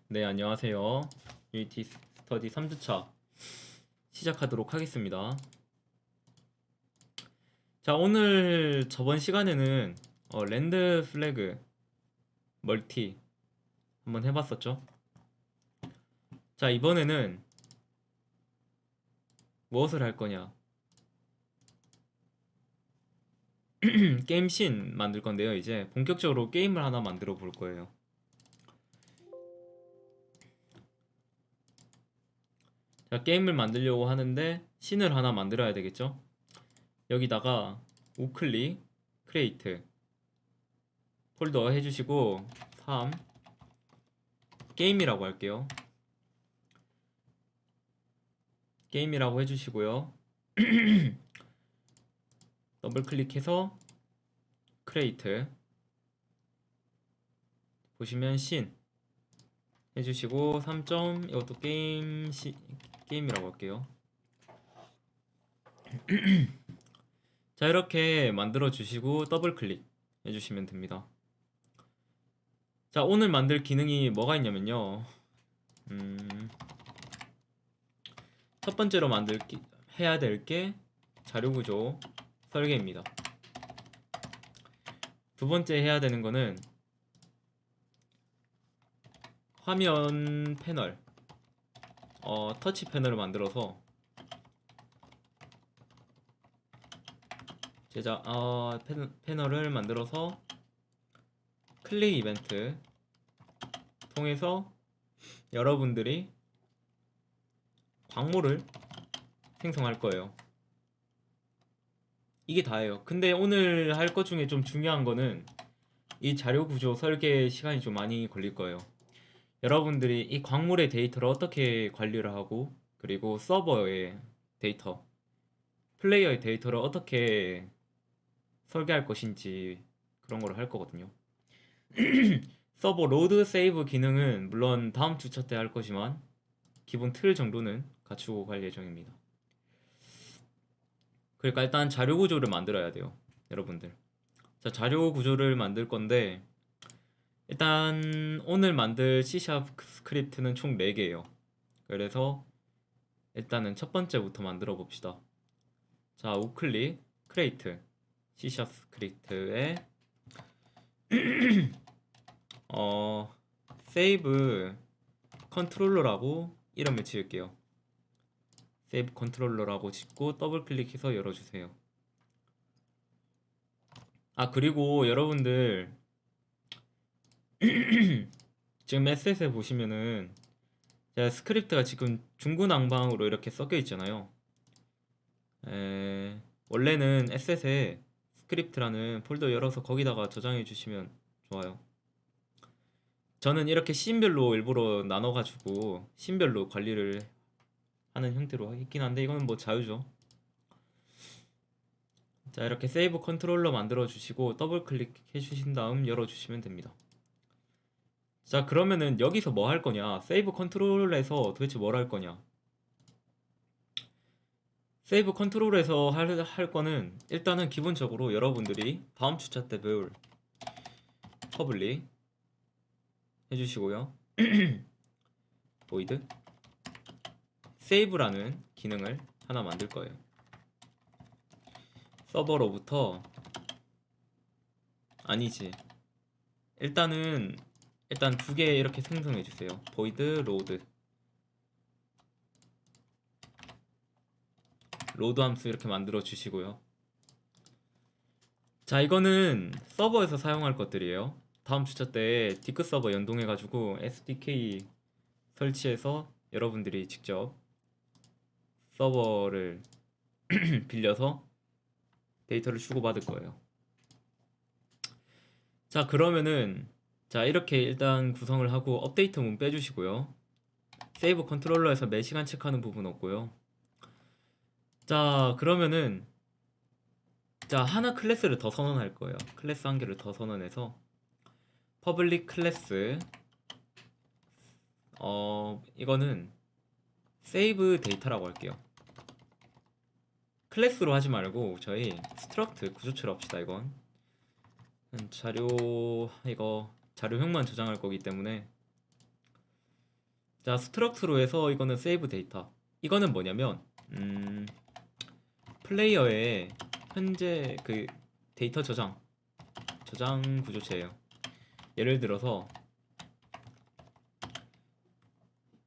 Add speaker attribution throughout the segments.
Speaker 1: 네, 안녕하세요. 유니티 스터디 3주차 시작하도록 하겠습니다. 자, 오늘 저번 시간에는 랜드 플래그 멀티 한번 해봤었죠? 자, 이번에는 무엇을 할 거냐? 게임 씬 만들 건데요. 이제 본격적으로 게임을 하나 만들어 볼 거예요. 자, 게임을 만들려고 하는데 씬을 하나 만들어야 되겠죠? 여기다가 우클릭 크리에이트 폴더 해주시고 3 게임이라고 할게요. 게임이라고 해주시고요. 더블 클릭해서 크리에이트 보시면 씬 해주시고 3점 이것도 게임이라고 할게요. 자, 이렇게 만들어 주시고 더블 클릭 해주시면 됩니다. 자, 오늘 만들 기능이 뭐가 있냐면요. 첫 번째로 해야 될 게 자료 구조 설계입니다. 두 번째 해야 되는 거는 화면 패널, 터치 패널을 만들어서 패널을 만들어서 클릭 이벤트 통해서 여러분들이 광고를 생성할 거예요. 이게 다예요. 근데 오늘 할 것 중에 좀 중요한 거는 이 자료 구조 설계 시간이 좀 많이 걸릴 거예요. 여러분들이 이 광물의 데이터를 어떻게 관리를 하고, 그리고 서버의 데이터, 플레이어의 데이터를 어떻게 설계할 것인지 그런 걸 할 거거든요. 서버 로드 세이브 기능은 물론 다음 주차 때 할 거지만 기본 틀 정도는 갖추고 갈 예정입니다. 그러니까 일단 자료 구조를 만들어야 돼요, 여러분들. 자, 자료 구조를 만들 건데 일단 오늘 만들 C# 스크립트는 총 4개예요. 그래서 일단은 첫 번째부터 만들어 봅시다. 자, 우클릭 크리에이트 C# 스크립트에 세이브 컨트롤러라고 이름을 지을게요. 세이브 컨트롤러라고 짓고 더블 클릭해서 열어주세요. 아, 그리고 여러분들 지금 에셋에 보시면은 제가 스크립트가 지금 중구난방으로 이렇게 섞여 있잖아요. 원래는 에셋에 스크립트라는 폴더 열어서 거기다가 저장해 주시면 좋아요. 저는 이렇게 씬별로 일부러 나눠가지고 씬별로 관리를 하는 형태로 있긴 한데 이거는 뭐 자유죠. 자, 이렇게 세이브 컨트롤러 만들어 주시고 더블 클릭해 주신 다음 열어 주시면 됩니다. 자, 그러면은 여기서 뭐 할 거냐? 세이브 컨트롤에서 도대체 뭘 할 거냐? 세이브 컨트롤에서 할 거는 일단은 기본적으로 여러분들이 다음 주차 때 배울 퍼블릭 해주시고요. 보이드 세이브라는 기능을 하나 만들 거예요. 서버로부터 아니지. 일단 2개 이렇게 생성해 주세요. void 로드 함수 이렇게 만들어 주시고요. 자, 이거는 서버에서 사용할 것들이에요. 다음 주차 때 디크 서버 연동해 가지고 SDK 설치해서 여러분들이 직접 서버를 빌려서 데이터를 주고받을 거예요. 자, 그러면은 자, 이렇게 일단 구성을 하고 업데이트 문 빼주시고요. 세이브 컨트롤러에서 매시간 체크하는 부분 없고요. 자, 그러면은 자, 하나 클래스를 더 선언할 거예요. 클래스 한 개를 더 선언해서 퍼블릭 클래스 이거는 세이브 데이터라고 할게요. 클래스로 하지 말고 저희 스트럭트 구조체로 합시다. 이건 자료 이거 자료형만 저장할 거기 때문에. 자, 스트럭트로 해서 이거는 세이브 데이터. 이거는 뭐냐면 플레이어의 현재 그 데이터 저장 구조체예요. 예를 들어서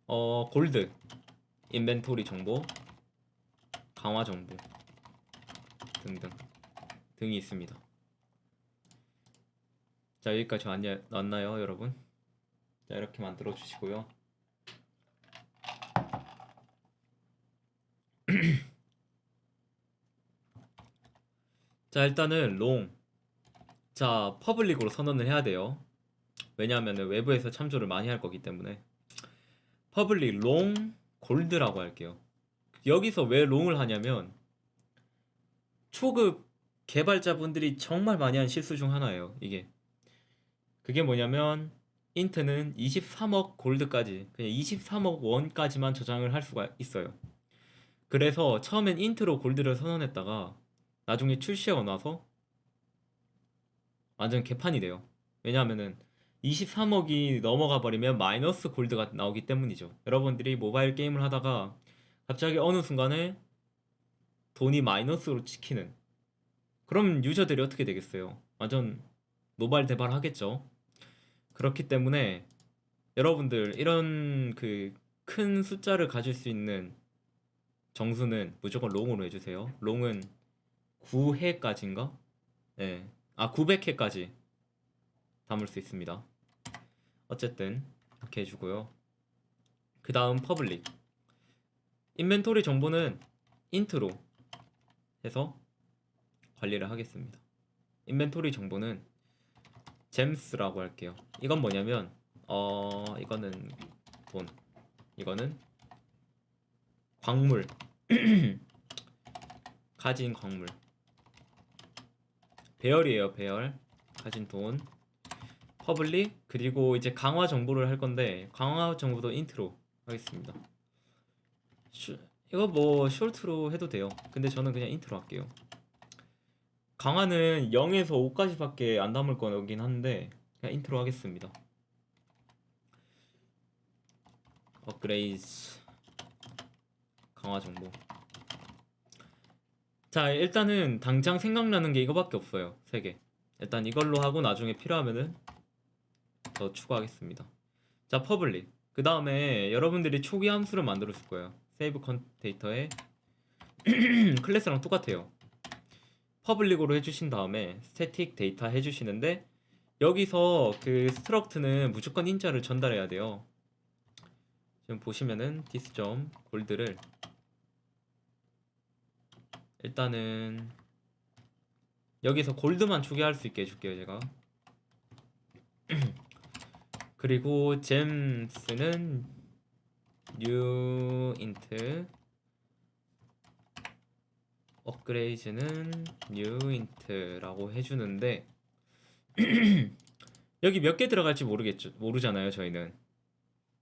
Speaker 1: 골드, 인벤토리 정보, 강화 정보 등등 등이 있습니다. 자, 여기까지 왔나요, 여러분? 자, 이렇게 만들어 주시고요. 자, 일단은 자, 퍼블릭으로 선언을 해야 돼요. 왜냐하면 외부에서 참조를 많이 할 거기 때문에. 퍼블릭 골드라고 할게요. 여기서 왜 롱을 하냐면 초급 개발자분들이 정말 많이 한 실수 중 하나예요. 그게 뭐냐면 인트는 23억 골드까지, 그냥 23억 원까지만 저장을 할 수가 있어요. 그래서 처음엔 인트로 골드를 선언했다가 나중에 출시하고 나서 완전 개판이 돼요. 왜냐하면은 23억이 넘어가 버리면 마이너스 골드가 나오기 때문이죠. 여러분들이 모바일 게임을 하다가 갑자기 어느 순간에 돈이 마이너스로 찍히는, 그럼 유저들이 어떻게 되겠어요? 완전 노발대발 하겠죠. 그렇기 때문에 여러분들 이런 그 큰 숫자를 가질 수 있는 정수는 무조건 롱으로 해주세요. 롱은 9회까지인가? 네. 900회까지 담을 수 있습니다. 어쨌든 이렇게 해주고요. 그 다음 퍼블릭. 인벤토리 정보는 인트로 해서 관리를 하겠습니다. 인벤토리 정보는 잼스라고 할게요. 이건 뭐냐면 이거는 돈, 이거는 광물, 가진 광물, 배열이에요. 배열, 가진 돈, 퍼블릭, 그리고 이제 강화 정보를 할 건데 강화 정보도 인트로 하겠습니다. 이거 뭐 숄트로 해도 돼요. 근데 저는 그냥 인트로 할게요. 강화는 0에서 5까지밖에 안 담을 거긴 한데 그냥 인트로 하겠습니다. 업그레이드 강화 정보. 자, 일단은 당장 생각나는 게 이거밖에 없어요. 3개. 일단 이걸로 하고 나중에 필요하면은 더 추가하겠습니다. 자, 퍼블릭. 그 다음에 여러분들이 초기 함수를 만들었을 거예요. 세이브 데이터에 클래스랑 똑같아요. 퍼블릭으로 해주신 다음에 스태틱 데이터 해주시는데 여기서 그 스트럭트는 무조건 인자를 전달해야 돼요. 지금 보시면은 디스 골드를 일단은 여기서 골드만 초기화할 수 있게 해줄게요, 제가. 그리고 잼스는 new int, 업그레이드는 new int라고 해주는데 여기 몇 개 들어갈지 모르잖아요, 저희는.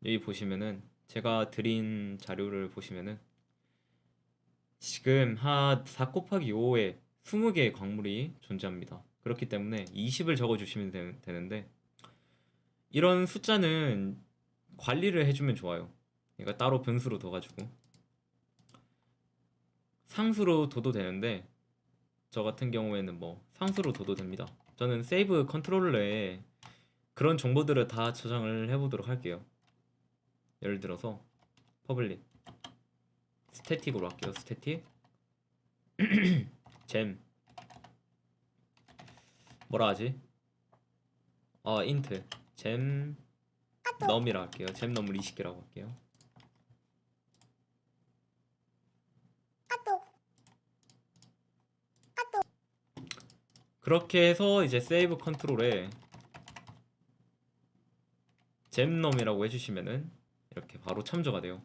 Speaker 1: 여기 보시면은 제가 드린 자료를 보시면은 지금 한 4 곱하기 5에 20개의 광물이 존재합니다. 그렇기 때문에 20을 적어주시면 되는데 이런 숫자는 관리를 해주면 좋아요. 그러니까 따로 변수로 둬가지고 상수로 둬도 되는데 저 같은 경우에는 뭐 상수로 둬도 됩니다. 저는 세이브 컨트롤러에 그런 정보들을 다 저장을 해보도록 할게요. 예를 들어서 퍼블릭 스태틱으로 할게요. 스태틱 잼 뭐라 하지? 인트 잼 넘이라 할게요. 잼 넘을 20개라고 할게요. 그렇게 해서 이제 세이브 컨트롤에 잼넘이라고 해주시면은 이렇게 바로 참조가 돼요.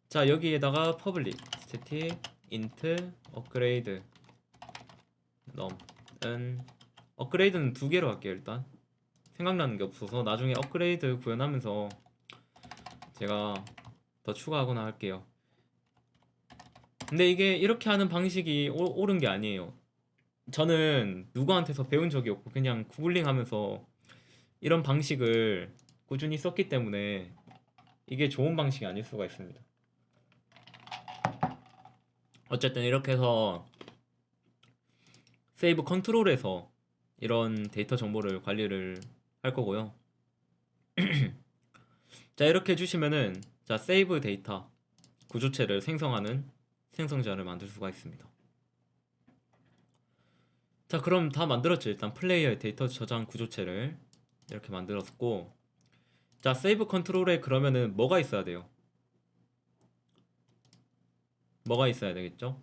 Speaker 1: 자, 여기에다가 퍼블릭 스태틱 인트 업그레이드 넘은 업그레이드는 2개로 할게요. 일단 생각나는 게 없어서 나중에 업그레이드 구현하면서 제가 더 추가하거나 할게요. 근데 이게 이렇게 하는 방식이 옳은 게 아니에요. 저는 누구한테서 배운 적이 없고 그냥 구글링 하면서 이런 방식을 꾸준히 썼기 때문에 이게 좋은 방식이 아닐 수가 있습니다. 어쨌든 이렇게 해서 세이브 컨트롤에서 이런 데이터 정보를 관리를 할 거고요. 자, 이렇게 해주시면은 자, 세이브 데이터 구조체를 생성하는 생성자를 만들 수가 있습니다. 자, 그럼 다 만들었죠. 일단 플레이어의 데이터 저장 구조체를 이렇게 만들었고, 자, 세이브 컨트롤에 그러면은 뭐가 있어야 돼요? 뭐가 있어야 되겠죠?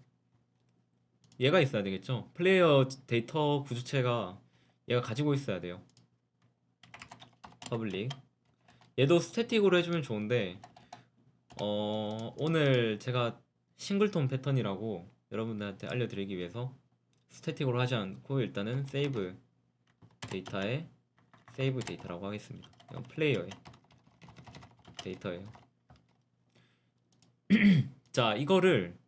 Speaker 1: 얘가 있어야 되겠죠? 플레이어 데이터 구조체가 얘가 가지고 있어야 돼요. 퍼블릭. 얘도 스태틱으로 해주면 좋은데 오늘 제가 싱글톤 패턴이라고 여러분들한테 알려드리기 위해서 스태틱으로 하지 않고 일단은 세이브 데이터에 세이브 데이터라고 하겠습니다. 이건 플레이어의 데이터예요. 자, 이거를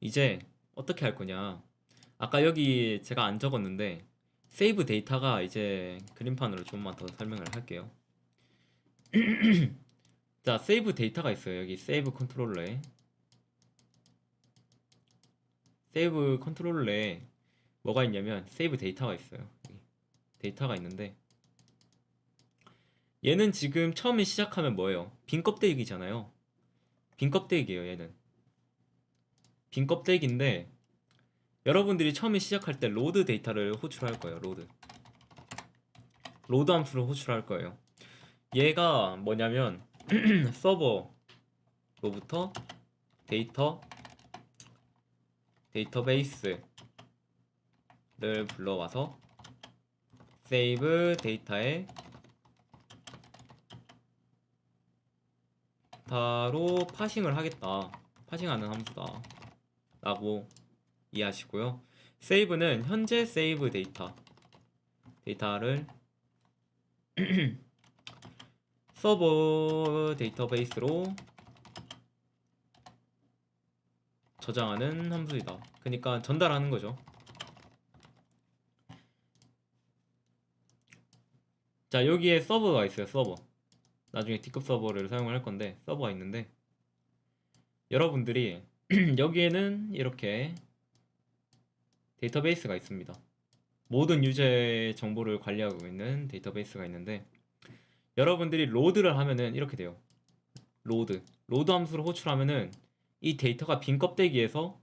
Speaker 1: 이제 어떻게 할 거냐. 아까 여기 제가 안 적었는데 세이브 데이터가 이제 그림판으로 좀만 더 설명을 할게요. 자, 세이브 데이터가 있어요. 여기 세이브 컨트롤러에 세이브 컨트롤러에 뭐가 있냐면 세이브 데이터가 있어요. 여기 데이터가 있는데 얘는 지금 처음에 시작하면 뭐예요? 빈 껍데기잖아요. 빈 껍데기예요, 얘는. 빈 껍데기인데 여러분들이 처음에 시작할 때 로드 데이터를 호출할 거예요. 로드 함수를 호출할 거예요. 얘가 뭐냐면 서버로부터 데이터베이스를 불러와서 세이브 데이터에 바로 파싱을 하겠다. 파싱하는 함수다 라고 이해하시고요. 세이브는 현재 세이브 데이터를 서버 데이터베이스로 저장하는 함수이다. 그러니까 전달하는 거죠. 자, 여기에 서버가 있어요. 서버. 나중에 D급 서버를 사용을 할 건데 서버가 있는데 여러분들이 여기에는 이렇게 데이터베이스가 있습니다. 모든 유저의 정보를 관리하고 있는 데이터베이스가 있는데 여러분들이 로드를 하면은 이렇게 돼요. 로드 함수를 호출하면은 이 데이터가 빈 껍데기에서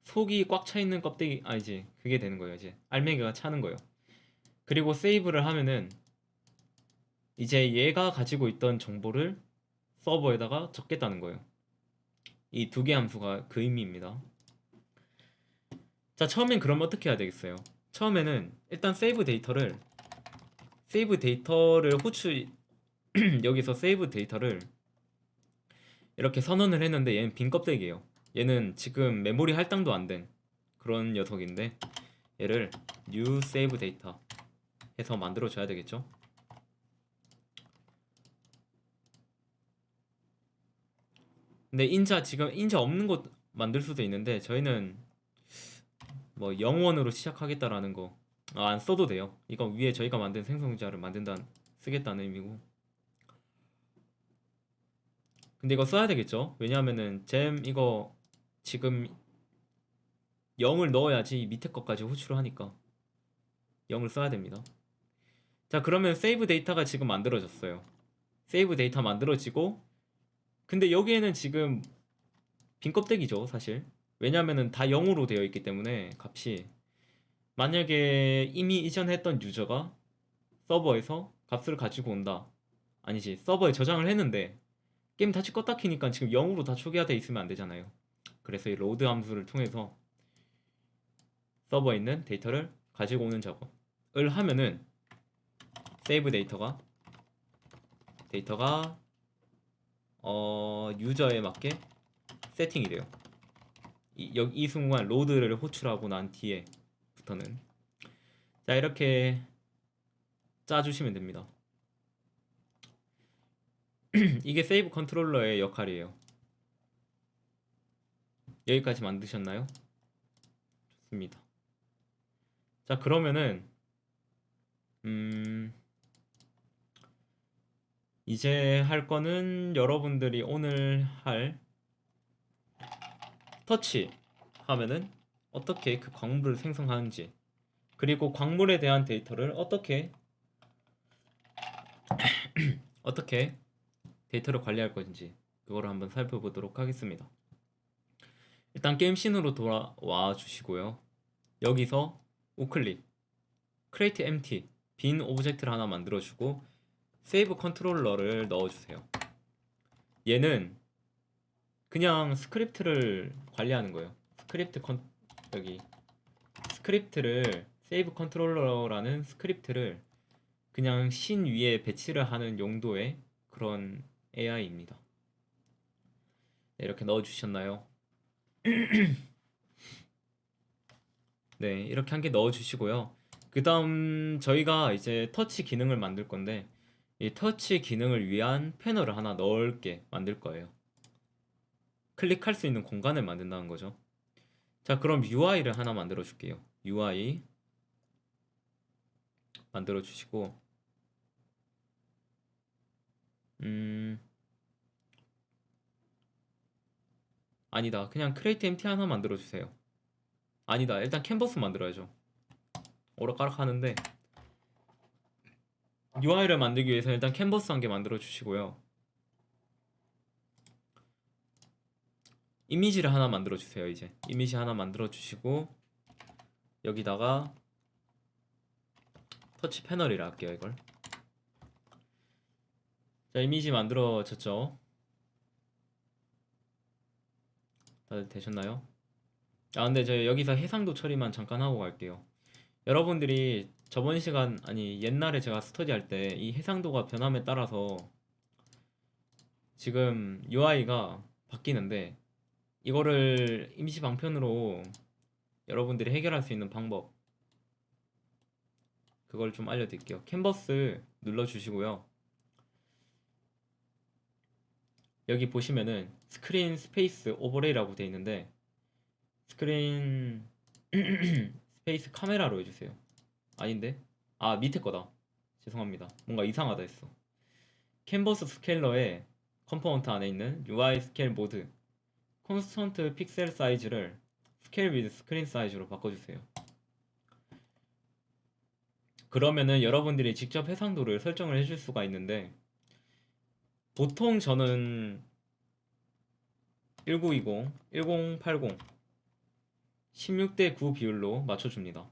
Speaker 1: 속이 꽉 차 있는 껍데기 아니지, 그게 되는 거예요. 이제 알맹이가 차는 거예요. 그리고 세이브를 하면은 이제 얘가 가지고 있던 정보를 서버에다가 적겠다는 거예요. 이 두 개 함수가 그 의미입니다. 자, 처음엔 그럼 어떻게 해야 되겠어요? 처음에는 일단 세이브 데이터를 호출 여기서 세이브 데이터를 이렇게 선언을 했는데 얘는 빈 껍데기예요. 얘는 지금 메모리 할당도 안 된 그런 녀석인데 얘를 new save data 해서 만들어 줘야 되겠죠. 근데 지금 인자 없는 곳 만들 수도 있는데 저희는 뭐 0원으로 시작하겠다라는 거 안 써도 돼요. 이거 위에 저희가 만든 생성자를 쓰겠다는 의미고. 근데 이거 써야 되겠죠. 왜냐하면은 잼 이거 지금 0을 넣어야지 밑에 것까지 호출을 하니까 0을 써야 됩니다. 자, 그러면 세이브 데이터가 지금 만들어졌어요. 세이브 데이터 만들어지고 근데 여기에는 지금 빈 껍데기죠, 사실. 왜냐면은 다 0으로 되어 있기 때문에 값이 만약에 이미 이전했던 유저가 서버에서 값을 가지고 온다. 아니지, 서버에 저장을 했는데 게임 다시 껐다 키니까 지금 0으로 다 초기화되어 있으면 안 되잖아요. 그래서 이 로드 함수를 통해서 서버에 있는 데이터를 가지고 오는 작업을 하면은 세이브 데이터가 유저에 맞게 세팅이 돼요. 이 순간 로드를 호출하고 난 뒤에부터는 자, 이렇게 짜주시면 됩니다. 이게 세이브 컨트롤러의 역할이에요. 여기까지 만드셨나요? 좋습니다. 자, 그러면은 음 이제 할 거는 여러분들이 오늘 할 터치 하면은 어떻게 그 광물을 생성하는지, 그리고 광물에 대한 데이터를 어떻게 데이터를 관리할 건지 그거를 한번 살펴보도록 하겠습니다. 일단 게임 씬으로 돌아와 주시고요. 여기서 우클릭, 크레이트 엠티, 빈 오브젝트를 하나 만들어주고 세이브 컨트롤러를 넣어주세요. 얘는 그냥 스크립트를 관리하는 거예요. 여기 스크립트를 세이브 컨트롤러라는 스크립트를 그냥 신 위에 배치를 하는 용도의 그런 AI입니다. 네, 이렇게 넣어주셨나요? 네, 이렇게 한 개 넣어주시고요. 그 다음 저희가 이제 터치 기능을 만들 건데, 이 터치 기능을 위한 패널을 하나 넓게 만들 거예요. 클릭할 수 있는 공간을 만든다는 거죠. 자, 그럼 UI를 하나 만들어 줄게요. UI 만들어 주시고, 음, 아니다. 그냥 크레이트 MT 하나 만들어 주세요. 아니다. 일단 캔버스 만들어야죠. 오락가락 하는데, UI를 만들기 위해서 일단 캔버스 한 개 만들어 주시고요. 이미지를 하나 만들어 주세요. 이제 이미지 하나 만들어 주시고, 여기다가 터치 패널이라 할게요. 이걸. 자, 이미지 만들어졌죠? 다들 되셨나요? 아, 근데 저 여기서 해상도 처리만 잠깐 하고 갈게요. 여러분들이 저번 시간, 아니 옛날에 제가 스터디할 때 이 해상도가 변함에 따라서 지금 UI가 바뀌는데, 이거를 임시 방편으로 여러분들이 해결할 수 있는 방법, 그걸 좀 알려드릴게요. 캔버스 눌러주시고요. 여기 보시면은 스크린 스페이스 오버레이라고 되어 있는데, 스크린 스페이스 카메라로 해주세요. 아닌데? 아, 밑에 거다. 죄송합니다. 뭔가 이상하다 했어. 캔버스 스케일러의 컴포넌트 안에 있는 UI 스케일 모드 콘스턴트 픽셀 사이즈를 스케일 위드 스크린 사이즈로 바꿔주세요. 그러면은 여러분들이 직접 해상도를 설정을 해줄 수가 있는데, 보통 저는 1920, 1080, 16대 9 비율로 맞춰줍니다.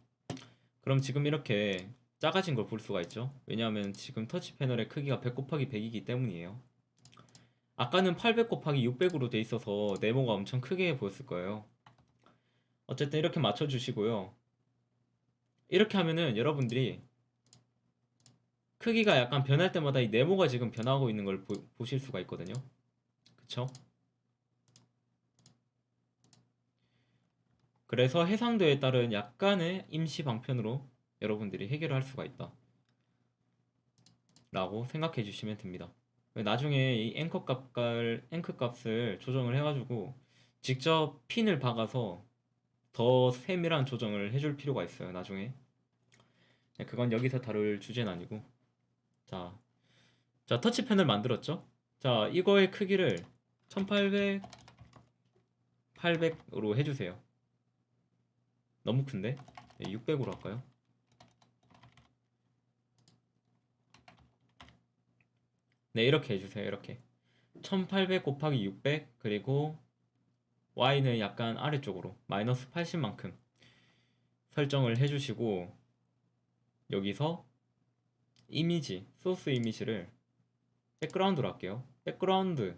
Speaker 1: 그럼 지금 이렇게 작아진 걸 볼 수가 있죠. 왜냐하면 지금 터치 패널의 크기가 100 곱하기 100이기 때문이에요. 아까는 800 곱하기 600으로 돼 있어서 네모가 엄청 크게 보였을 거예요. 어쨌든 이렇게 맞춰주시고요. 이렇게 하면은 여러분들이 크기가 약간 변할 때마다 이 네모가 지금 변하고 있는 걸 보실 수가 있거든요. 그쵸? 그래서 해상도에 따른 약간의 임시 방편으로 여러분들이 해결할 수가 있다 라고 생각해 주시면 됩니다. 나중에 이 앵커 값을 조정을 해가지고 직접 핀을 박아서 더 세밀한 조정을 해줄 필요가 있어요, 나중에. 네, 그건 여기서 다룰 주제는 아니고. 자, 자, 터치펜을 만들었죠? 자, 이거의 크기를 1800, 800으로 해주세요. 너무 큰데? 네, 600으로 할까요? 네, 이렇게 해주세요. 이렇게 1800 곱하기 600, 그리고 Y는 약간 아래쪽으로 마이너스 80만큼 설정을 해주시고, 여기서 이미지, 소스 이미지를 백그라운드로 할게요. 백그라운드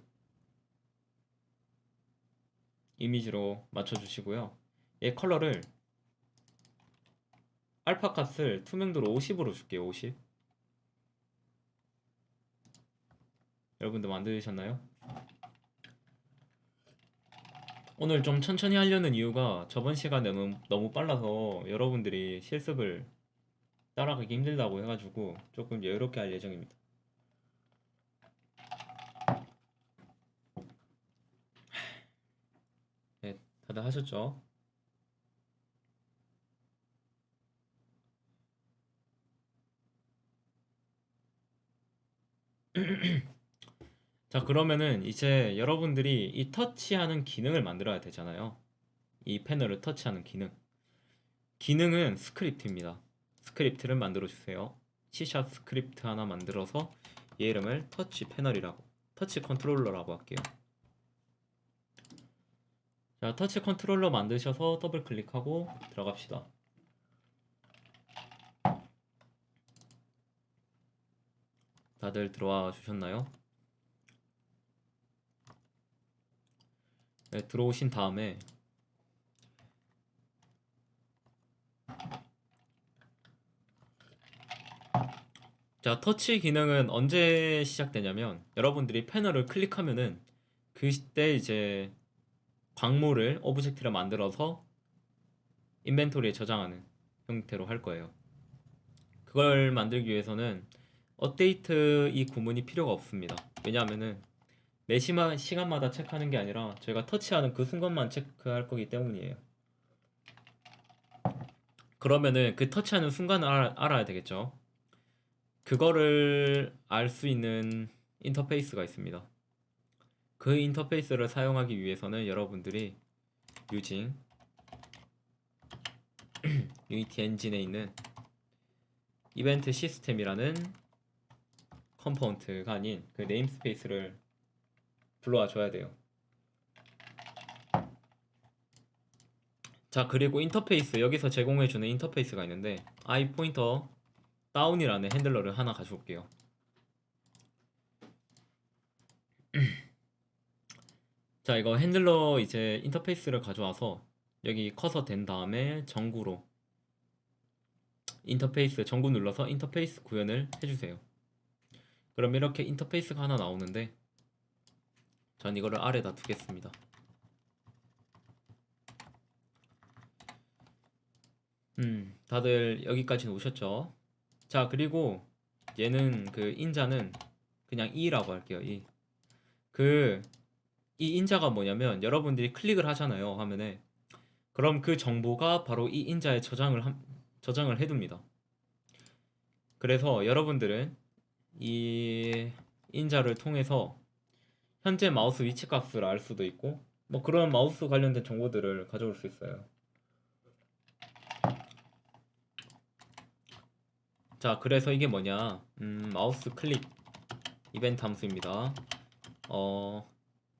Speaker 1: 이미지로 맞춰주시고요. 얘 컬러를 알파 값을 투명도로 50으로 줄게요. 50. 여러분들 만드셨나요? 오늘 좀 천천히 하려는 이유가 저번 시간에 너무 빨라서 여러분들이 실습을 따라가기 힘들다고 해가지고 조금 여유롭게 할 예정입니다. 네, 다들 하셨죠? 자, 그러면은 이제 여러분들이 이 터치하는 기능을 만들어야 되잖아요. 이 패널을 터치하는 기능. 기능은 스크립트입니다. 스크립트를 만들어 주세요. C# 스크립트 하나 만들어서 얘 이름을 터치 패널이라고, 터치 컨트롤러라고 할게요. 자, 터치 컨트롤러 만드셔서 더블 클릭하고 들어갑시다. 다들 들어와 주셨나요? 네, 들어오신 다음에 자, 터치 기능은 언제 시작되냐면 여러분들이 패널을 클릭하면은 그때 이제 광물을 오브젝트를 만들어서 인벤토리에 저장하는 형태로 할 거예요. 그걸 만들기 위해서는 업데이트 이 구문이 필요가 없습니다. 왜냐하면은 매 시간마다 체크하는 게 아니라 저희가 터치하는 그 순간만 체크할 거기 때문이에요. 그러면은 그 터치하는 순간을 알아야 되겠죠. 그거를 알 수 있는 인터페이스가 있습니다. 그 인터페이스를 사용하기 위해서는 여러분들이 using 유니티 엔진에 있는 이벤트 시스템이라는 컴포넌트가 아닌 그 네임스페이스를 불러와 줘야 돼요. 자, 그리고 인터페이스, 여기서 제공해주는 인터페이스가 있는데 i 포인터 다운이라는 핸들러를 하나 가져올게요. 자, 이거 핸들러 이제 인터페이스를 가져와서 여기 커서 된 다음에 전구로 인터페이스 전구 눌러서 인터페이스 구현을 해주세요. 그럼 이렇게 인터페이스가 하나 나오는데 전 이거를 아래다 두겠습니다. 다들 여기까지는 오셨죠? 자, 그리고 얘는 그 인자는 그냥 E라고 할게요. E. 이 인자가 뭐냐면 여러분들이 클릭을 하잖아요, 화면에. 그럼 그 정보가 바로 이 인자에 저장을 해둡니다. 그래서 여러분들은 이 인자를 통해서 현재 마우스 위치 값을 알 수도 있고 뭐 그런 마우스 관련된 정보들을 가져올 수 있어요. 자, 그래서 이게 뭐냐, 마우스 클릭 이벤트 함수입니다.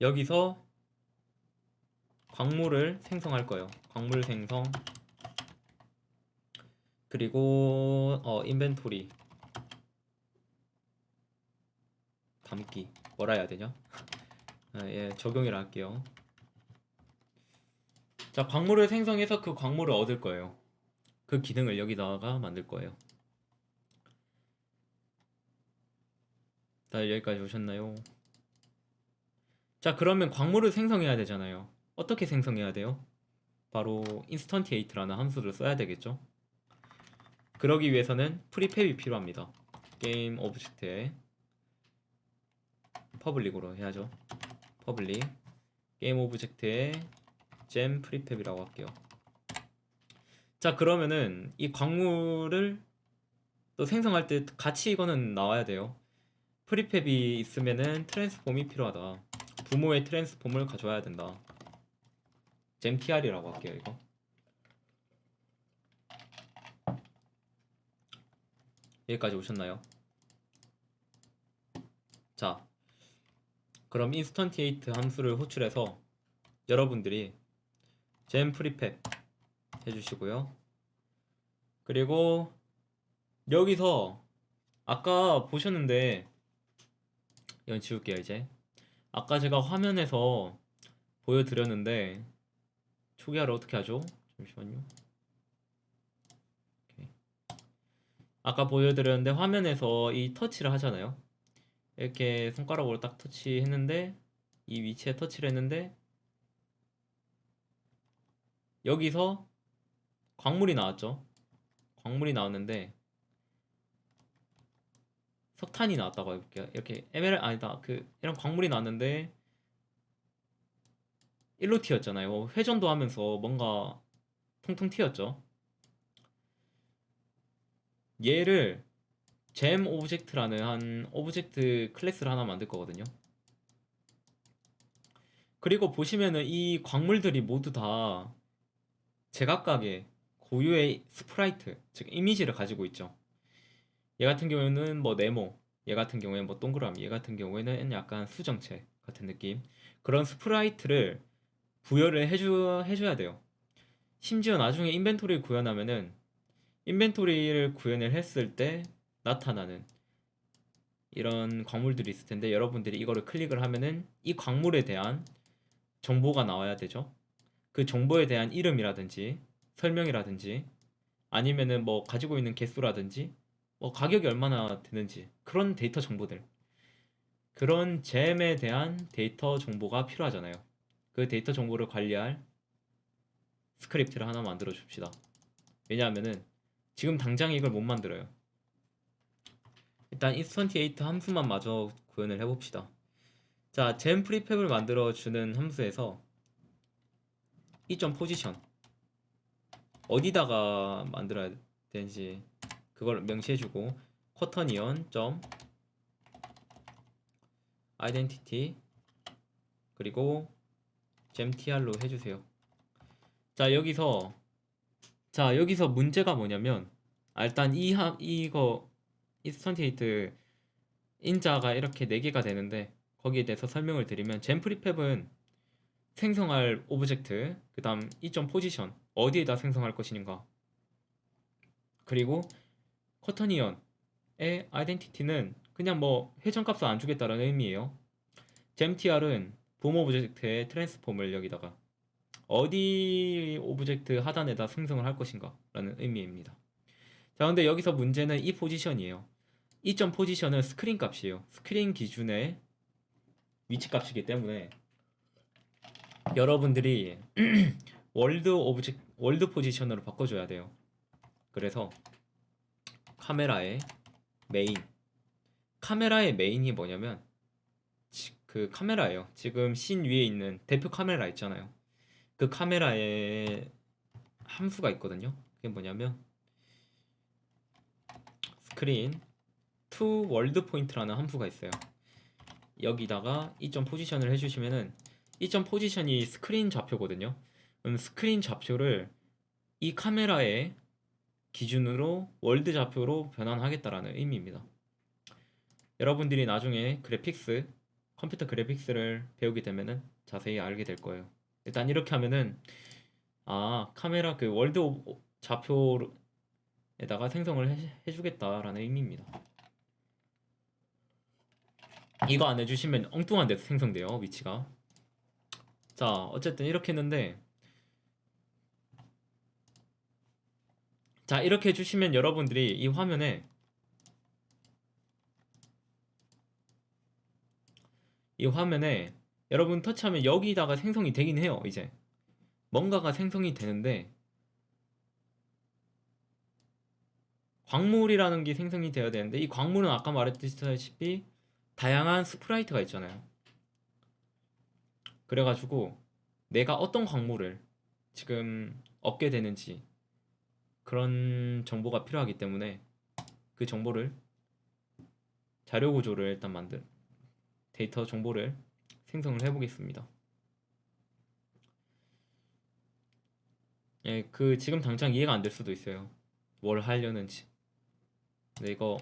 Speaker 1: 여기서 광물을 생성할 거예요. 광물 생성, 그리고 인벤토리 담기, 뭐라 해야 되냐? 예, 적용을 할게요. 자, 광물을 생성해서 그 광물을 얻을 거예요. 그 기능을 여기다가 만들 거예요. 다들 여기까지 오셨나요? 자, 그러면 광물을 생성해야 되잖아요. 어떻게 생성해야 돼요? 바로 인스턴티에이트라는 함수를 써야 되겠죠. 그러기 위해서는 프리팹이 필요합니다. 게임 오브젝트에 퍼블릭으로 해야죠. 퍼블릭 게임 오브젝트에 gem 프리팹이라고 할게요. 자, 그러면은 이 광물을 또 생성할 때 같이 이거는 나와야 돼요. 프리팹이 있으면은 트랜스폼이 필요하다. 부모의 트랜스폼을 가져와야 된다. gemtr이라고 할게요. 이거 여기까지 오셨나요? 자, 그럼 인스턴티에이트 함수를 호출해서 여러분들이 gem 프리팹 해주시고요. 그리고 여기서 아까 보셨는데 이건 지울게요. 이제 아까 제가 화면에서 보여드렸는데 초기화를 어떻게 하죠? 잠시만요. 오케이. 아까 보여드렸는데 화면에서 이 터치를 하잖아요. 이렇게 손가락으로 딱 터치했는데 이 위치에 터치를 했는데 여기서 광물이 나왔죠. 광물이 나왔는데 석탄이 나왔다고 해볼게요. 이렇게 에메랄 아니다, 그 이런 광물이 나왔는데 일로 튀었잖아요. 회전도 하면서 뭔가 통통 튀었죠. 얘를 잼 오브젝트라는 한 오브젝트 클래스를 하나 만들 거거든요. 그리고 보시면은 이 광물들이 모두 다 제각각의 고유의 스프라이트, 즉 이미지를 가지고 있죠. 얘 같은 경우에는 뭐 네모, 얘 같은 경우에는 뭐 동그라미, 얘 같은 경우에는 약간 수정체 같은 느낌. 그런 스프라이트를 부여를 해줘야 돼요. 심지어 나중에 인벤토리를 구현하면은 인벤토리를 구현을 했을 때 나타나는 이런 광물들이 있을 텐데 여러분들이 이거를 클릭을 하면은 이 광물에 대한 정보가 나와야 되죠. 그 정보에 대한 이름이라든지 설명이라든지 아니면은 뭐 가지고 있는 개수라든지 뭐 가격이 얼마나 되는지 그런 데이터 정보들, 그런 잼에 대한 데이터 정보가 필요하잖아요. 그 데이터 정보를 관리할 스크립트를 하나 만들어 줍시다. 왜냐하면은 지금 당장 이걸 못 만들어요. 일단 인스턴티에이트 함수만 마저 구현을 해봅시다. 자, 잼 프리팹을 만들어 주는 함수에서 이점 포지션 어디다가 만들어야 되는지 그걸 명시해주고 쿼터니언 점 아이덴티티 그리고 잼tr로 해주세요. 자, 여기서 문제가 뭐냐면 일단 이거 인스턴티에이트 인자가 이렇게 4개가 되는데 거기에 대해서 설명을 드리면 잼 프리팹은 생성할 오브젝트, 그 다음 이점 포지션 어디에다 생성할 것인가, 그리고 쿼터니언의 아이덴티티는 그냥 뭐 회전값을 안 주겠다라는 의미예요. 잼tr은 봄 오브젝트의 트랜스폼을 여기다가 어디 오브젝트 하단에다 생성을 할 것인가 라는 의미입니다. 자, 근데 여기서 문제는 이 포지션이에요. 이점 포지션은 스크린 값이에요. 스크린 기준의 위치 값이기 때문에 여러분들이 월드 포지션으로 바꿔줘야 돼요. 그래서 카메라의 메인, 카메라의 메인이 뭐냐면 그 카메라예요. 지금 씬 위에 있는 대표 카메라 있잖아요. 그 카메라에 함수가 있거든요. 그게 뭐냐면 스크린 to 월드 포인트라는 함수가 있어요. 여기다가 이점 포지션을 해주시면은 이점 포지션이 스크린 좌표거든요. 그럼 스크린 좌표를 이 카메라의 기준으로 월드 좌표로 변환하겠다라는 의미입니다. 여러분들이 나중에 컴퓨터 그래픽스를 배우게 되면은 자세히 알게 될 거예요. 일단 이렇게 하면은 카메라 그 월드 좌표에다가 생성을 해주겠다라는 의미입니다. 이거 안 해주시면 엉뚱한 데서 생성돼요, 위치가. 자, 어쨌든 이렇게 했는데, 자, 이렇게 해주시면 여러분들이 이 화면에 여러분 터치하면 여기다가 생성이 되긴 해요. 이제 뭔가가 생성이 되는데 광물이라는 게 생성이 되어야 되는데 이 광물은 아까 말했다시피 다양한 스프라이트가 있잖아요. 그래가지고 내가 어떤 광물을 지금 얻게 되는지 그런 정보가 필요하기 때문에 그 정보를 자료 구조를 일단 데이터 정보를 생성을 해보겠습니다. 예, 그 지금 당장 이해가 안 될 수도 있어요. 뭘 하려는지. 근데 이거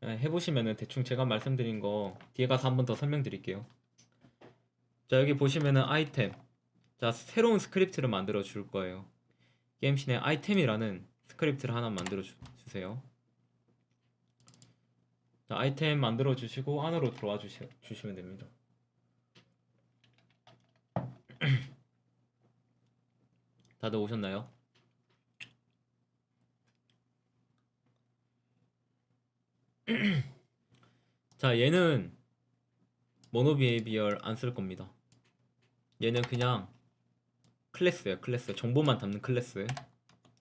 Speaker 1: 해보시면은 대충 제가 말씀드린 거 뒤에 가서 한 번 더 설명드릴게요. 자, 여기 보시면은 아이템. 자, 새로운 스크립트를 만들어 줄 거예요. 게임신에 아이템이라는 스크립트를 하나 만들어 주세요. 자, 아이템 만들어 주시고 안으로 들어와 주시면 됩니다. 다들 오셨나요? 자, 얘는 모노비헤이비얼 안 쓸 겁니다. 얘는 그냥 클래스예요. 클래스. 정보만 담는 클래스.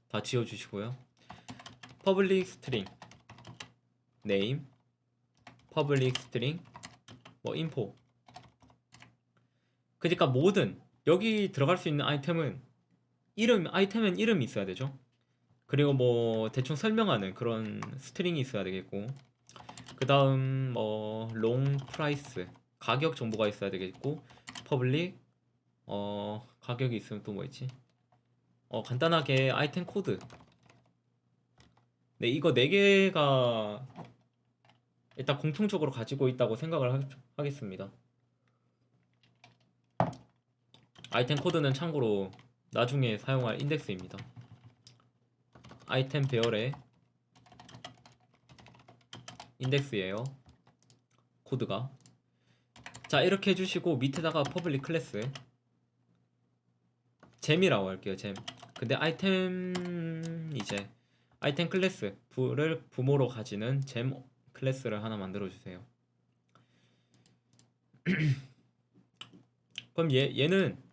Speaker 1: 다 지워 주시고요. public string name, public string 뭐 info. 그러니까 모든 여기 들어갈 수 있는 아이템은 아이템은 이름이 있어야 되죠. 그리고 뭐 대충 설명하는 그런 스트링이 있어야 되겠고, 그 다음 뭐 롱 프라이스 가격 정보가 있어야 되겠고, 퍼블릭 가격이 있으면 또 뭐 있지? 간단하게 아이템 코드. 네, 이거 네 개가 일단 공통적으로 가지고 있다고 생각을 하겠습니다. 아이템 코드는 참고로 나중에 사용할 인덱스입니다. 아이템 배열의 인덱스예요. 코드가. 자, 이렇게 해주시고 밑에다가 퍼블릭 클래스 잼이라고 할게요. 잼. 근데 아이템 클래스를 부모로 가지는 잼 클래스를 하나 만들어 주세요. 그럼 얘는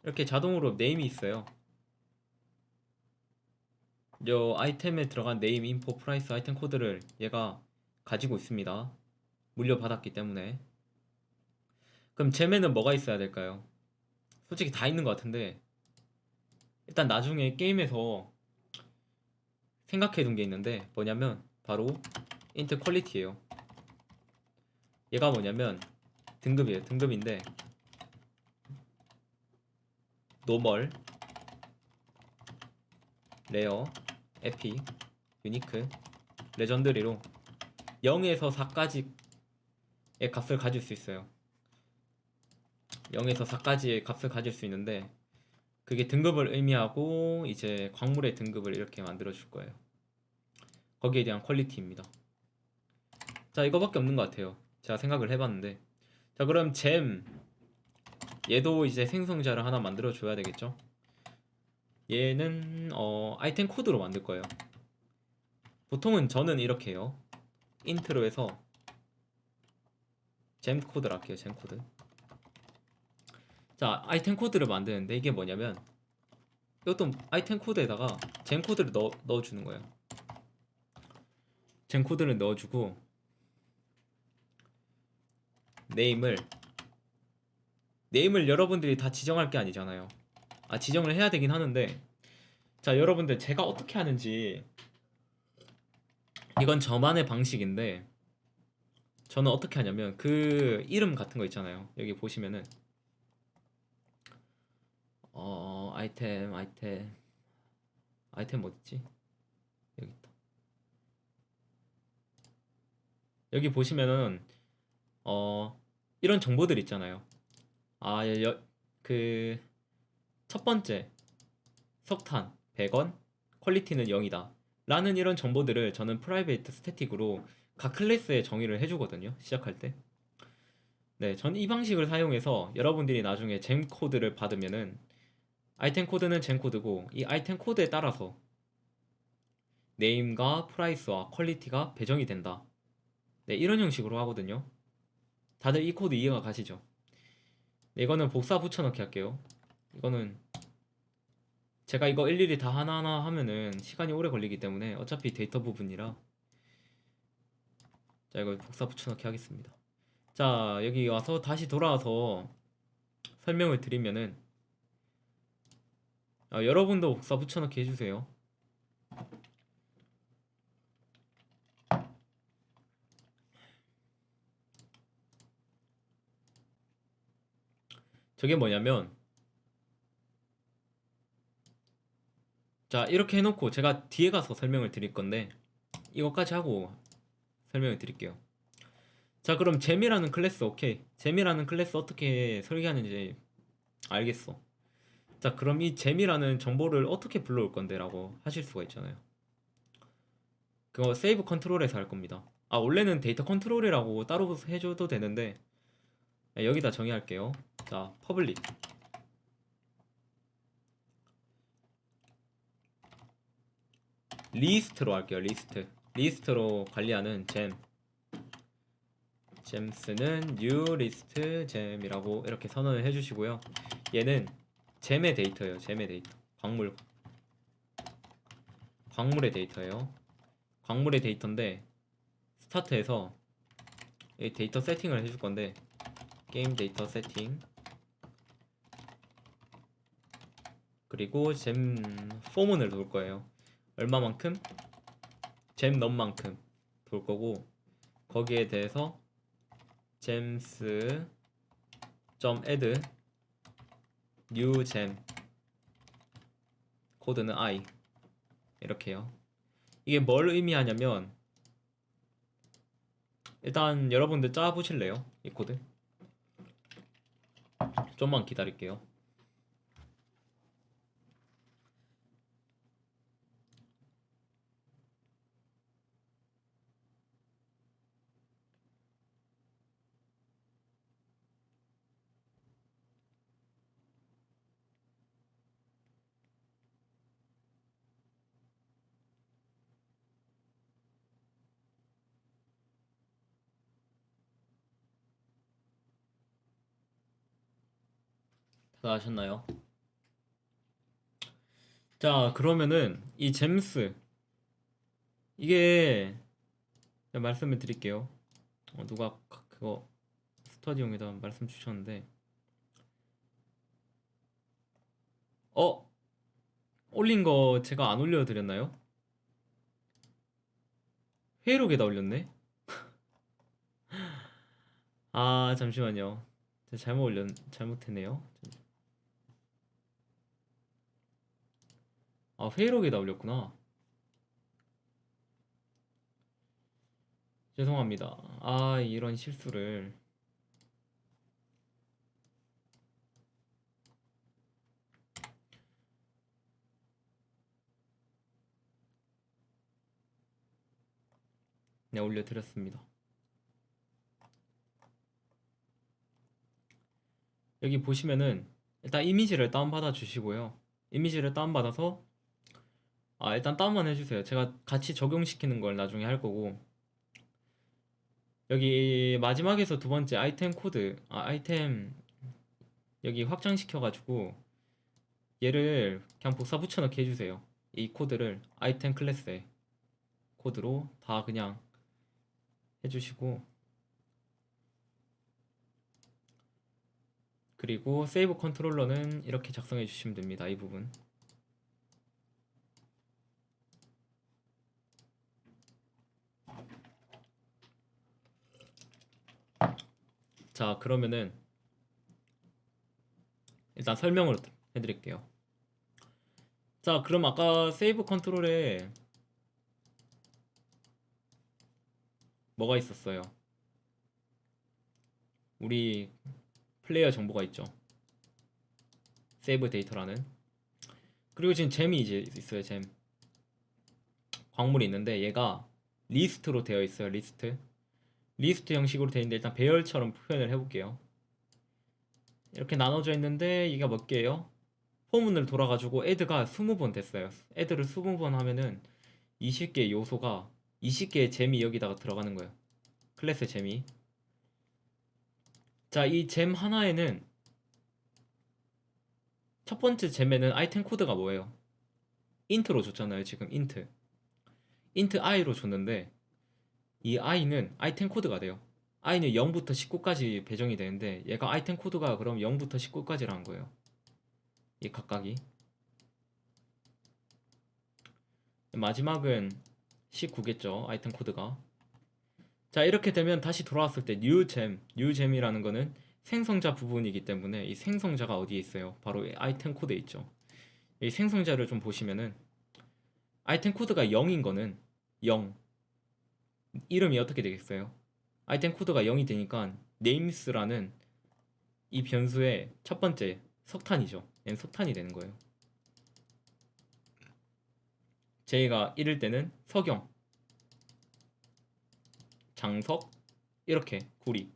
Speaker 1: 이렇게 자동으로 네임이 있어요. 요 아이템에 들어간 네임, 인포, 프라이스, 아이템 코드를 얘가 가지고 있습니다. 물려받았기 때문에. 그럼 잼에는 뭐가 있어야 될까요? 솔직히 다 있는 것 같은데, 일단 나중에 게임에서 생각해 둔 게 있는데 뭐냐면 바로 인트 퀄리티예요. 얘가 뭐냐면 등급이에요. 등급인데 노멀, 레어, 에픽, 유니크, 레전드리로 0에서 4까지의 값을 가질 수 있어요. 0에서 4까지의 값을 가질 수 있는데, 그게 등급을 의미하고 이제 광물의 등급을 이렇게 만들어 줄 거예요. 거기에 대한 퀄리티입니다. 자, 이거밖에 없는 것 같아요. 제가 생각을 해봤는데. 자, 그럼 얘도 이제 생성자를 하나 만들어 줘야 되겠죠. 얘는 아이템 코드로 만들 거예요. 보통은 저는 이렇게 해요. 인트로 해서 잼 코드를 할게요. 잼 코드. 자, 아이템 코드를 만드는데 이게 뭐냐면 이것도 아이템 코드에다가 잼 코드를 넣어주는 거예요. 잼 코드를 넣어주고 네임을 여러분들이 다 지정할 게 아니잖아요. 지정을 해야 되긴 하는데, 자, 여러분들 제가 어떻게 하는지, 이건 저만의 방식인데 저는 어떻게 하냐면 그 이름 같은 거 있잖아요. 여기 보시면은 아이템 어딨지? 여기 있다. 여기 보시면은 이런 정보들 있잖아요. 그 첫 번째 석탄 100원, 퀄리티는 0이다 라는 이런 정보들을 저는 프라이베이트 스태틱으로 각 클래스에 정의를 해주거든요. 시작할 때. 네, 전 이 방식을 사용해서 여러분들이 나중에 잼 코드를 받으면은 아이템 코드는 잼 코드고 이 아이템 코드에 따라서 네임과 프라이스와 퀄리티가 배정이 된다. 네, 이런 형식으로 하거든요. 다들 이 코드 이해가 가시죠? 네, 이거는 복사 붙여넣기 할게요. 이거는 제가 이거 일일이 다 하나하나 하면은 시간이 오래 걸리기 때문에 어차피 데이터 부분이라, 자, 이거 복사 붙여넣기 하겠습니다. 자, 여기 와서 다시 돌아와서 설명을 드리면은 여러분도 복사 붙여넣기 해주세요. 저게 뭐냐면, 자, 이렇게 해놓고 제가 뒤에 가서 설명을 드릴 건데 이것까지 하고 설명을 드릴게요. 자, 그럼 잼이라는 클래스, 오케이. 잼이라는 클래스 어떻게 설계하는지 알겠어. 자, 그럼 이 잼이라는 정보를 어떻게 불러올 건데 라고 하실 수가 있잖아요. 그거 세이브 컨트롤에서 할 겁니다. 원래는 데이터 컨트롤이라고 따로 해줘도 되는데 여기다 정의할게요. 자, 퍼블릭 리스트로 할게요. 리스트로 관리하는 잼스는 new list 잼이라고 이렇게 선언을 해주시고요. 얘는 잼의 데이터예요. 잼의 데이터. 광물의 데이터예요. 광물의 데이터인데 스타트에서 이 데이터 세팅을 해줄 건데 게임 데이터 세팅, 그리고 잼 포문을 놓을 거예요. 얼마만큼? 잼 넘만큼 돌 거고, 거기에 대해서 gems.add new gem 코드는 I 이렇게요. 이게 뭘 의미하냐면, 일단 여러분들 짜 보실래요? 이 코드 좀만 기다릴게요. 다 아셨나요? 자, 그러면은 이 잼스, 이게 제가 말씀을 드릴게요. 누가 그거 스터디용에다 말씀 주셨는데, 올린 거 제가 안 올려드렸나요? 회의록에다 올렸네? 아, 잠시만요. 제가 잘못했네요. 아, 회의록에다 올렸구나. 죄송합니다. 아, 이런 실수를. 네, 올려드렸습니다. 여기 보시면은 일단 이미지를 다운받아 주시고요. 이미지를 다운받아서 일단 다운만 해주세요. 제가 같이 적용시키는 걸 나중에 할 거고, 여기 마지막에서 두 번째 아이템 코드, 아이템 여기 확장시켜가지고 얘를 그냥 복사 붙여넣기 해주세요. 이 코드를 아이템 클래스에 코드로 다 그냥 해주시고, 그리고 세이브 컨트롤러는 이렇게 작성해 주시면 됩니다. 이 부분. 자, 그러면은 일단 설명을 해드릴게요. 자, 그럼 아까 세이브 컨트롤에 뭐가 있었어요? 우리 플레이어 정보가 있죠. 세이브 데이터라는. 그리고 지금 잼이 이제 있어요. 잼. 광물이 있는데 얘가 리스트로 되어 있어요. 리스트 형식으로 되어 있는데, 일단 배열처럼 표현을 해볼게요. 이렇게 나눠져 있는데 이게 몇 개예요? 포문을 돌아가지고 add가 20번 됐어요. add를 20번 하면은 20개의 요소가 20개의 잼이 여기다가 들어가는 거예요. 클래스 잼이. 자, 이 잼 하나에는, 첫 번째 잼에는 아이템 코드가 뭐예요? int로 줬잖아요. 지금 int i로 줬는데, 이 i는 아이템 코드가 돼요. i는 0부터 19까지 배정이 되는데, 얘가 아이템 코드가 그럼 0부터 19까지라는 거예요. 이 각각이. 마지막은 19겠죠. 아이템 코드가. 자, 이렇게 되면 다시 돌아왔을 때 뉴잼이라는 거는 생성자 부분이기 때문에, 이 생성자가 어디에 있어요? 바로 이 아이템 코드에 있죠. 이 생성자를 좀 보시면은 아이템 코드가 0인 거는 0, 이름이 어떻게 되겠어요? 아이템 코드가 0이 되니까 names라는 이 변수의 첫 번째 석탄이죠. 얘는 석탄이 되는 거예요. J가 1일 때는 석영, 장석, 이렇게 구리,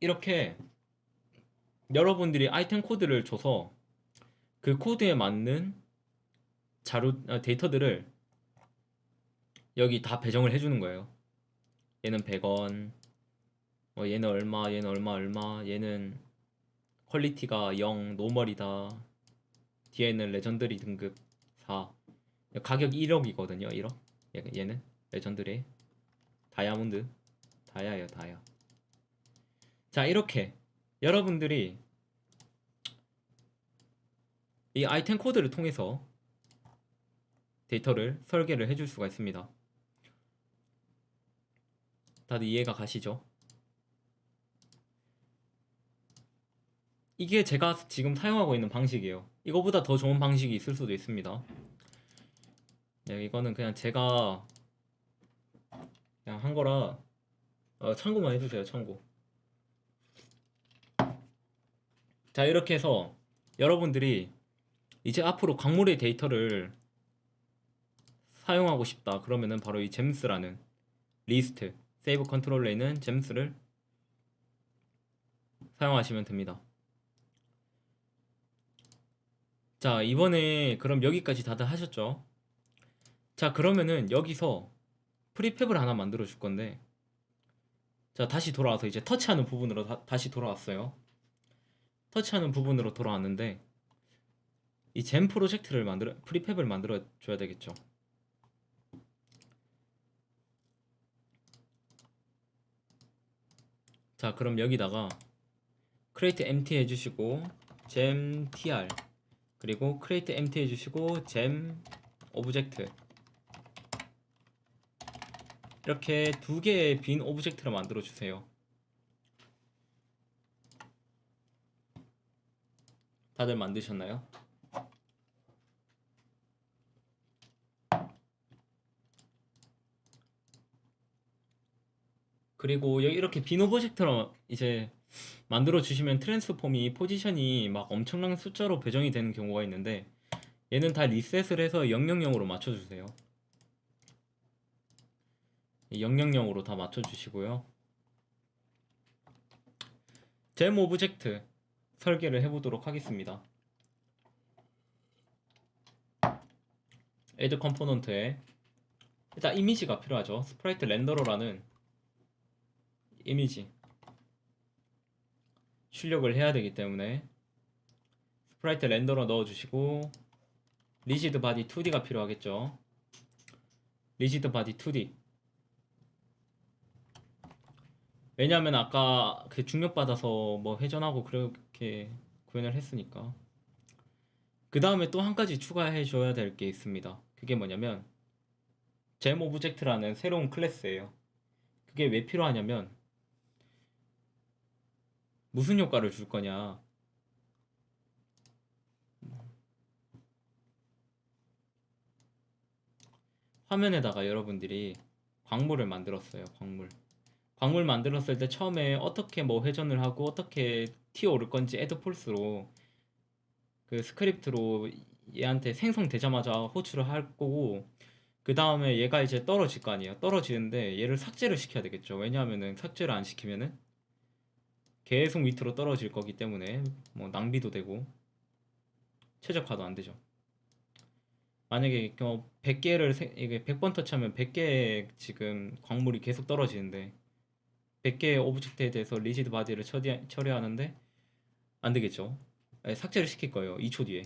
Speaker 1: 이렇게 여러분들이 아이템 코드를 줘서 그 코드에 맞는 데이터들을 여기 다 배정을 해주는 거예요. 얘는 100원, 얘는 얼마, 얘는 얼마, 얘는 퀄리티가 0, 노멀이다. 뒤에는 레전드리 등급 4. 가격 1억이거든요. 1억. 얘는 레전드리 다이아몬드, 다이아예요, 다이아. 자, 이렇게 여러분들이 이 아이템 코드를 통해서 데이터를 설계를 해줄 수가 있습니다. 다들 이해가 가시죠? 이게 제가 지금 사용하고 있는 방식이에요. 이거보다 더 좋은 방식이 있을 수도 있습니다. 네, 이거는 그냥 제가 그냥 한 거라 참고만 해주세요. 참고. 자, 이렇게 해서 여러분들이 이제 앞으로 광물의 데이터를 사용하고 싶다 그러면은 바로 이 잼스라는 리스트 세이브 컨트롤러에 있는 잼스를 사용하시면 됩니다. 자, 이번에 그럼 여기까지 다들 하셨죠? 자, 그러면은 여기서 프리팹을 하나 만들어 줄 건데, 자, 다시 돌아와서 이제 터치하는 부분으로 다시 돌아왔어요. 터치하는 부분으로 돌아왔는데 이 잼 프로젝트를 프리팹을 만들어 줘야 되겠죠. 자, 그럼 여기다가 create empty 해주시고 gem tr 그리고 create empty 해주시고 gem object 이렇게 두 개의 빈 오브젝트를 만들어 주세요. 다들 만드셨나요? 그리고 여기 이렇게 빈 오브젝트로 이제 만들어 주시면 트랜스폼이 포지션이 막 엄청난 숫자로 배정이 되는 경우가 있는데 얘는 다 리셋을 해서 000으로 맞춰주세요. 000으로 다 맞춰주시고요. 잼 오브젝트 설계를 해보도록 하겠습니다. 애드 컴포넌트에 일단 이미지가 필요하죠. 스프라이트 렌더러라는 이미지 출력을 해야 되기 때문에 스프라이트 렌더러 넣어주시고 리지드 바디 2D가 필요하겠죠. 리지드 바디 2D 왜냐하면 아까 그 중력받아서 뭐 회전하고 그렇게 구현을 했으니까. 그 다음에 또 한 가지 추가해 줘야 될 게 있습니다. 그게 뭐냐면 잼 오브젝트라는 새로운 클래스예요. 그게 왜 필요하냐면 무슨 효과를 줄 거냐, 화면에다가 여러분들이 광물을 만들었어요. 광물 만들었을 때 처음에 어떻게 뭐 회전을 하고 어떻게 튀어 오를 건지 애드 폴스로 그 스크립트로 얘한테 생성되자마자 호출을 할 거고, 그 다음에 얘가 이제 떨어질 거 아니에요. 떨어지는데 얘를 삭제를 시켜야 되겠죠. 왜냐하면은 삭제를 안 시키면은 계속 밑으로 떨어질 거기 때문에 뭐 낭비도 되고 최적화도 안 되죠. 만약에 100개를 이게 100번 터치하면 100개 지금 광물이 계속 떨어지는데 100개의 오브젝트에 대해서 리지드 바디를 처리하는데 안 되겠죠. 아니, 삭제를 시킬 거예요. 2초 뒤에.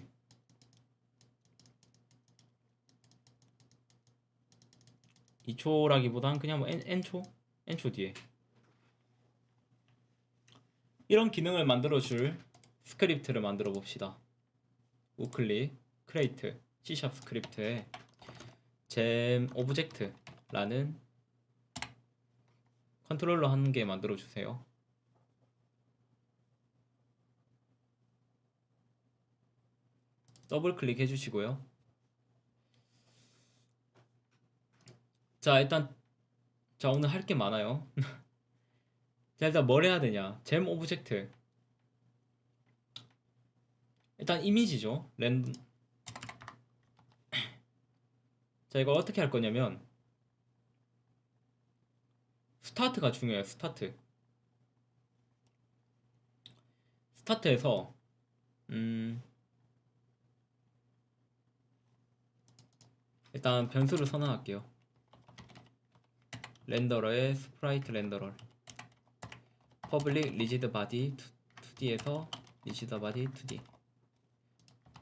Speaker 1: 2초라기보단 그냥 뭐 n초? n초 뒤에. 이런 기능을 만들어줄 스크립트를 만들어 봅시다. 우클릭, 크레이트, C# 스크립트에 잼 오브젝트라는 컨트롤러 한 개 만들어 주세요. 더블 클릭 해주시고요. 자, 일단 자, 오늘 할 게 많아요. 자, 일단 뭘 해야 되냐? 잼 오브젝트. 일단 이미지죠. 자, 이거 어떻게 할 거냐면 스타트가 중요해요. 스타트에서 일단 변수를 선언할게요. 렌더러의 스프라이트 렌더러 퍼블릭 리지드 바디 2D에서 리지드 바디 2D.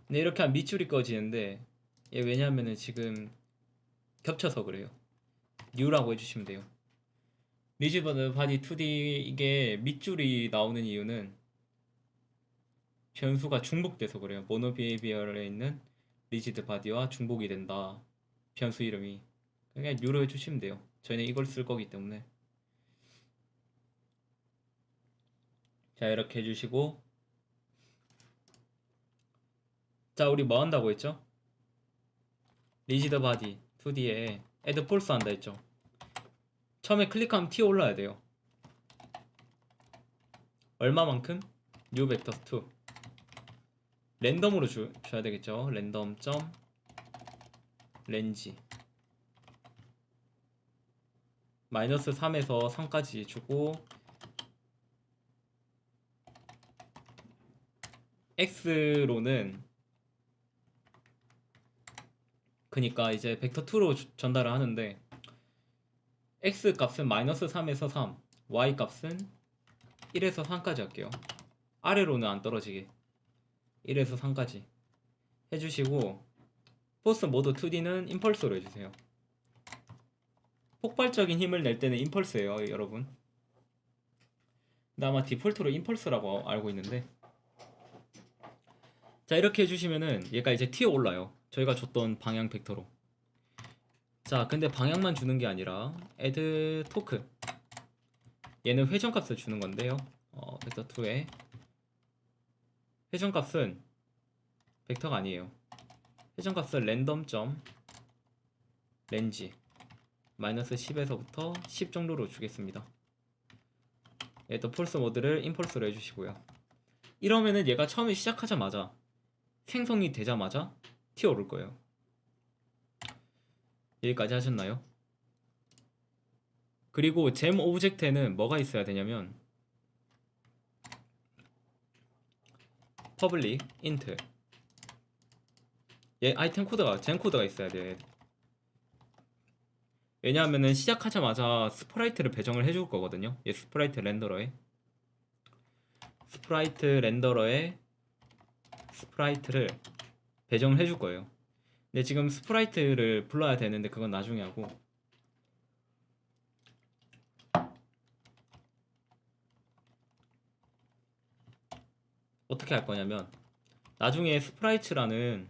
Speaker 1: 근데 이렇게 하면 밑줄이 꺼지는데 얘 왜냐면은 지금 겹쳐서 그래요. new라고 해주시면 돼요. 리지드 바디 2D 이게 밑줄이 나오는 이유는 변수가 중복돼서 그래요. 모노 비헤이비어에 있는 리지드 바디와 중복이 된다. 변수 이름이. 그냥 뉴로 해주시면 돼요. 저희는 이걸 쓸 거기 때문에. 자, 이렇게 해주시고, 자, 우리 뭐 한다고 했죠? 리지드 바디 2D에 add false 한다 했죠. 처음에 클릭하면 튀어 올라야 돼요. 얼마만큼? new vectors 2. 랜덤으로 줘야 되겠죠. 랜덤 점 렌지 마이너스 3에서 3까지 주고 x로는 그니까 이제 벡터 2로 전달을 하는데 x 값은 마이너스 3에서 3, y 값은 1에서 3까지 할게요. 아래로는 안 떨어지게 1에서 3까지 해주시고 포스 모드 2D는 임펄스로 해주세요. 폭발적인 힘을 낼 때는 임펄스예요, 여러분. 근데 아마 디폴트로 임펄스라고 알고 있는데, 자, 이렇게 해주시면은 얘가 이제 튀어 올라요. 저희가 줬던 방향 벡터로. 자, 근데 방향만 주는 게 아니라 add 토크, 얘는 회전값을 주는 건데요. 벡터 2에 회전값은 벡터가 아니에요. 회전값은 랜덤 점 렌지 마이너스 10에서부터 10 정도로 주겠습니다. 얘도 폴스 모드를 임펄스로 해주시고요. 이러면은 얘가 처음에 시작하자마자 생성이 되자마자 튀어오를 거예요. 여기까지 하셨나요? 그리고 잼 오브젝트에는 뭐가 있어야 되냐면 public int 얘 아이템 코드가 잼 코드가 있어야 돼. 왜냐하면은 시작하자마자 스프라이트를 배정을 해줄 거거든요. 얘 스프라이트 렌더러에 스프라이트를 배정을 해줄 거예요. 근데 지금 스프라이트를 불러야 되는데 그건 나중에 하고, 어떻게 할 거냐면 나중에 스프라이트라는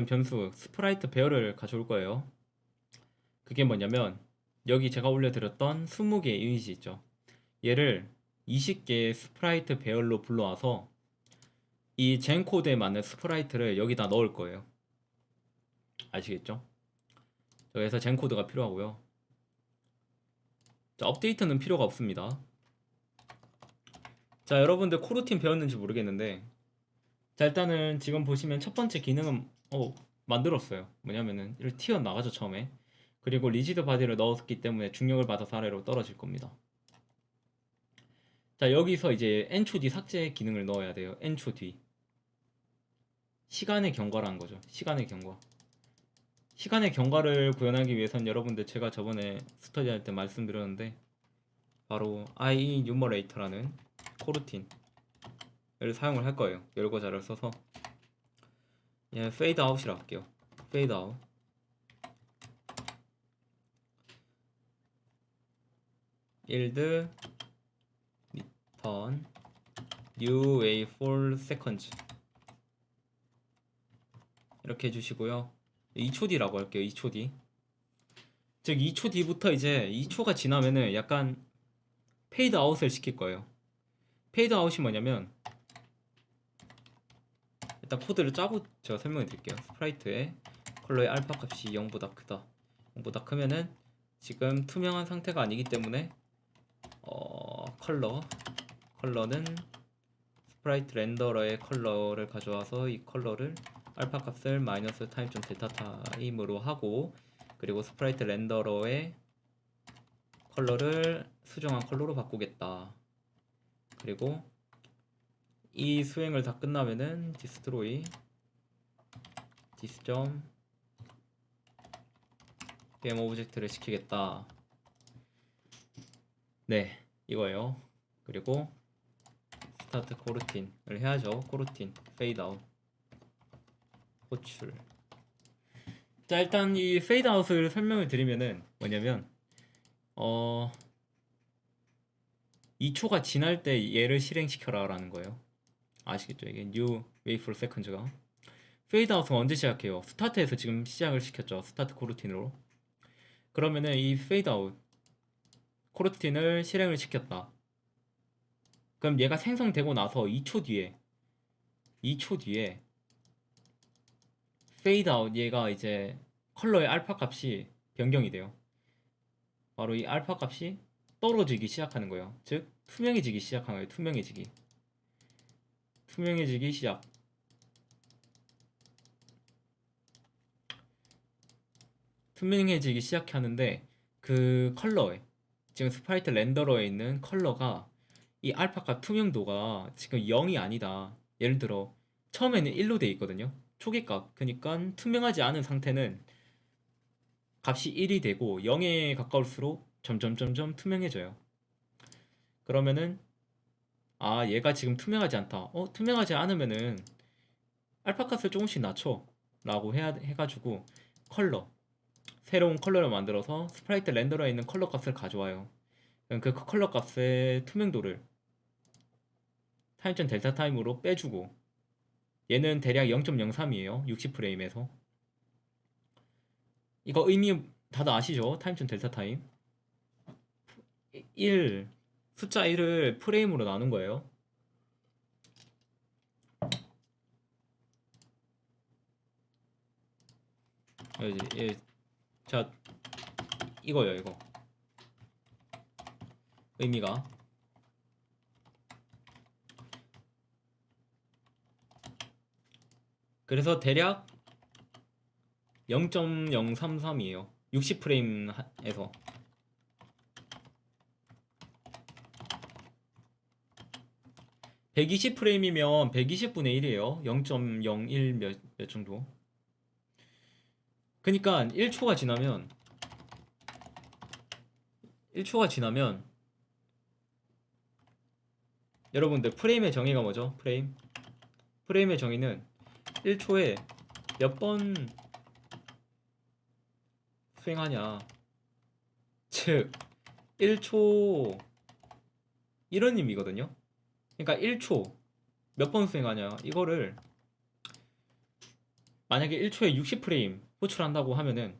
Speaker 1: 변수 스프라이트 배열을 가져올 거예요. 그게 뭐냐면 여기 제가 올려드렸던 20개의 이미지 있죠. 얘를 20개의 스프라이트 배열로 불러와서 이 젠 코드에 맞는 스프라이트를 여기다 넣을 거예요. 아시겠죠? 그래서 젠 코드가 필요하고요. 자, 업데이트는 필요가 없습니다. 자, 여러분들 코르틴 배웠는지 모르겠는데, 자, 일단은 지금 보시면 첫 번째 기능은 만들었어요. 뭐냐면은 이렇게 튀어나가죠, 처음에. 그리고 리지드 바디를 넣었기 때문에 중력을 받아서 아래로 떨어질 겁니다. 자, 여기서 이제 엔초디 삭제 기능을 넣어야 돼요. 엔초디 시간의 경과라는 거죠. 시간의 경과. 시간의 경과를 구현하기 위해선 여러분들 제가 저번에 스터디 할 때 말씀드렸는데 바로 iNumerator라는 코르틴을 사용을 할 거예요. 열거자를 써서 얘 fade out이라고 할게요. fade out yield return new way for seconds 이렇게 해주시고요. 2초 뒤라고 할게요. 2초 뒤. 즉 2초 뒤부터 이제 2초가 지나면은 약간 페이드 아웃을 시킬 거예요. 페이드 아웃이 뭐냐면 일단 코드를 짜고 제가 설명해 드릴게요. 스프라이트의 컬러의 알파 값이 0보다 크다. 0보다 크면은 지금 투명한 상태가 아니기 때문에 컬러는 스프라이트 렌더러의 컬러를 가져와서 이 컬러를 알파 값을 마이너스 타임 좀 데타 타임으로 하고, 그리고 스프라이트 렌더러의 컬러를 수정한 컬러로 바꾸겠다. 그리고 이 수행을 다 끝나면은 디스트로이 디스점 게임 오브젝트를 시키겠다. 네, 이거예요. 그리고 스타트 코르틴을 해야죠. 코르틴 페이드 아웃 호출. 자, 일단 이 페이드 아웃을 설명을 드리면은 뭐냐면 2초가 지날 때 얘를 실행시켜라 라는 거예요. 아시겠죠? 이게 new wait for seconds가 페이드 아웃은 언제 시작해요? 스타트에서 지금 시작을 시켰죠. 스타트 코르틴으로. 그러면은 이 페이드 아웃 코르틴을 실행을 시켰다. 그럼 얘가 생성되고 나서 2초 뒤에 페이드 아웃 얘가 이제 컬러의 알파 값이 변경이 돼요. 바로 이 알파 값이 떨어지기 시작하는 거예요. 즉 투명해지기 시작한 거예요. 투명해지기 시작. 투명해지기 시작하는데 그 컬러에 지금 스프라이트 렌더러에 있는 컬러가 이 알파값 투명도가 지금 0이 아니다. 예를 들어 처음에는 1로 돼 있거든요. 초기값. 그러니까 투명하지 않은 상태는 값이 1이 되고 0에 가까울수록 점점점점 투명해져요. 그러면은 아 얘가 지금 투명하지 않다. 투명하지 않으면은 알파 값을 조금씩 낮춰 라고 해가지고 컬러 새로운 컬러를 만들어서 스프라이트 렌더러에 있는 컬러 값을 가져와요. 그럼 그 컬러 값의 투명도를 타임점 델타 타임으로 빼주고 얘는 대략 0.03이에요. 60프레임에서. 이거 의미 다들 아시죠? 타임점 델타 타임. 1 숫자 1을 프레임으로 나눈 거예요. 자, 이거요, 이거. 의미가. 그래서 대략 0.033이에요. 60프레임에서. 120프레임이면 120분의 1이에요. 0.01 몇 정도. 그니까 1초가 지나면 여러분들 프레임의 정의가 뭐죠? 프레임의 정의는 1초에 몇 번 수행하냐. 즉 1초 이런 의미거든요. 그러니까 1초 몇 번 수행하냐. 이거를 만약에 1초에 60프레임 호출한다고 하면은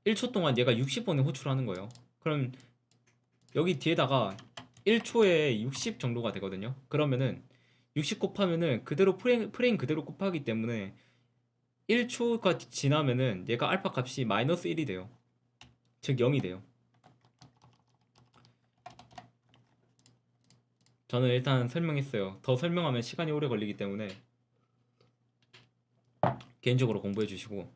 Speaker 1: 1초 동안 얘가 60번을 호출하는 거예요. 그럼 여기 뒤에다가 1초에 60 정도가 되거든요. 그러면은 60 곱하면은 그대로 프레임 그대로 곱하기 때문에 1초가 지나면은 얘가 알파 값이 마이너스 1이 돼요. 즉 0이 돼요. 저는 일단 설명했어요. 더 설명하면 시간이 오래 걸리기 때문에 개인적으로 공부해 주시고.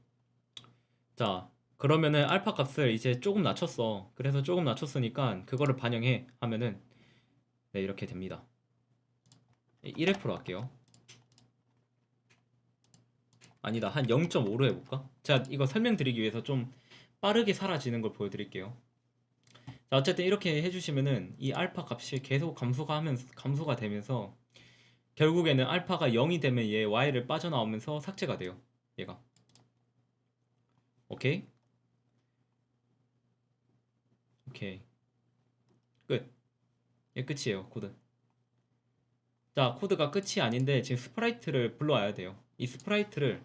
Speaker 1: 자, 그러면은 알파 값을 이제 조금 낮췄어. 그래서 조금 낮췄으니까 그거를 반영해 하면은 네, 이렇게 됩니다. 1F로 할게요. 아니다, 한 0.5로 해볼까? 제가 이거 설명드리기 위해서 좀 빠르게 사라지는 걸 보여드릴게요. 자, 어쨌든 이렇게 해주시면은 이 알파 값이 계속 감소가 되면서 결국에는 알파가 0이 되면 얘 y를 빠져나오면서 삭제가 돼요. 얘가. 오케이? 오케이. 끝. 얘 끝이에요, 코드. 자, 코드가 끝이 아닌데 지금 스프라이트를 불러와야 돼요. 이 스프라이트를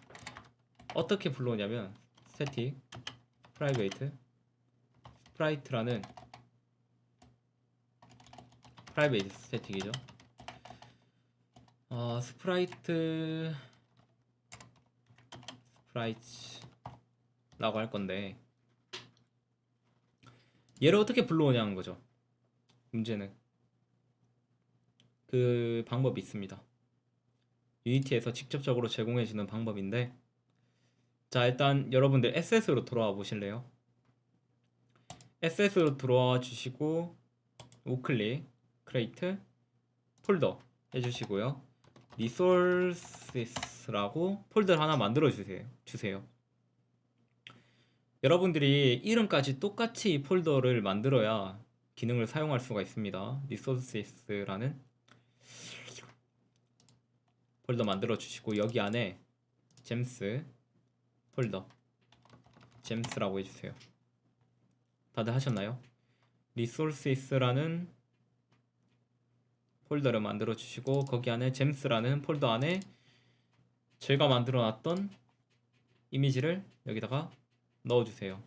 Speaker 1: 어떻게 불러오냐면 static private 스프라이트라는 private static이죠. 스프라이트라고 할 건데 얘를 어떻게 불러오냐는 거죠. 문제는 그 방법이 있습니다. 유니티에서 직접적으로 제공해주는 방법인데, 자, 일단 여러분들 SS로 돌아와 보실래요? SS로 들어와 주시고 우클릭 크레이트 폴더 해주시고요. resources라고 폴더를 하나 만들어 주세요. 여러분들이 이름까지 똑같이 이 폴더를 만들어야 기능을 사용할 수가 있습니다. resources라는 폴더 만들어 주시고 여기 안에 gems 폴더 gems라고 해주세요. 다들 하셨나요? 리소스라는 폴더를 만들어 주시고 거기 안에 잼스라는 폴더 안에 제가 만들어 놨던 이미지를 여기다가 넣어 주세요.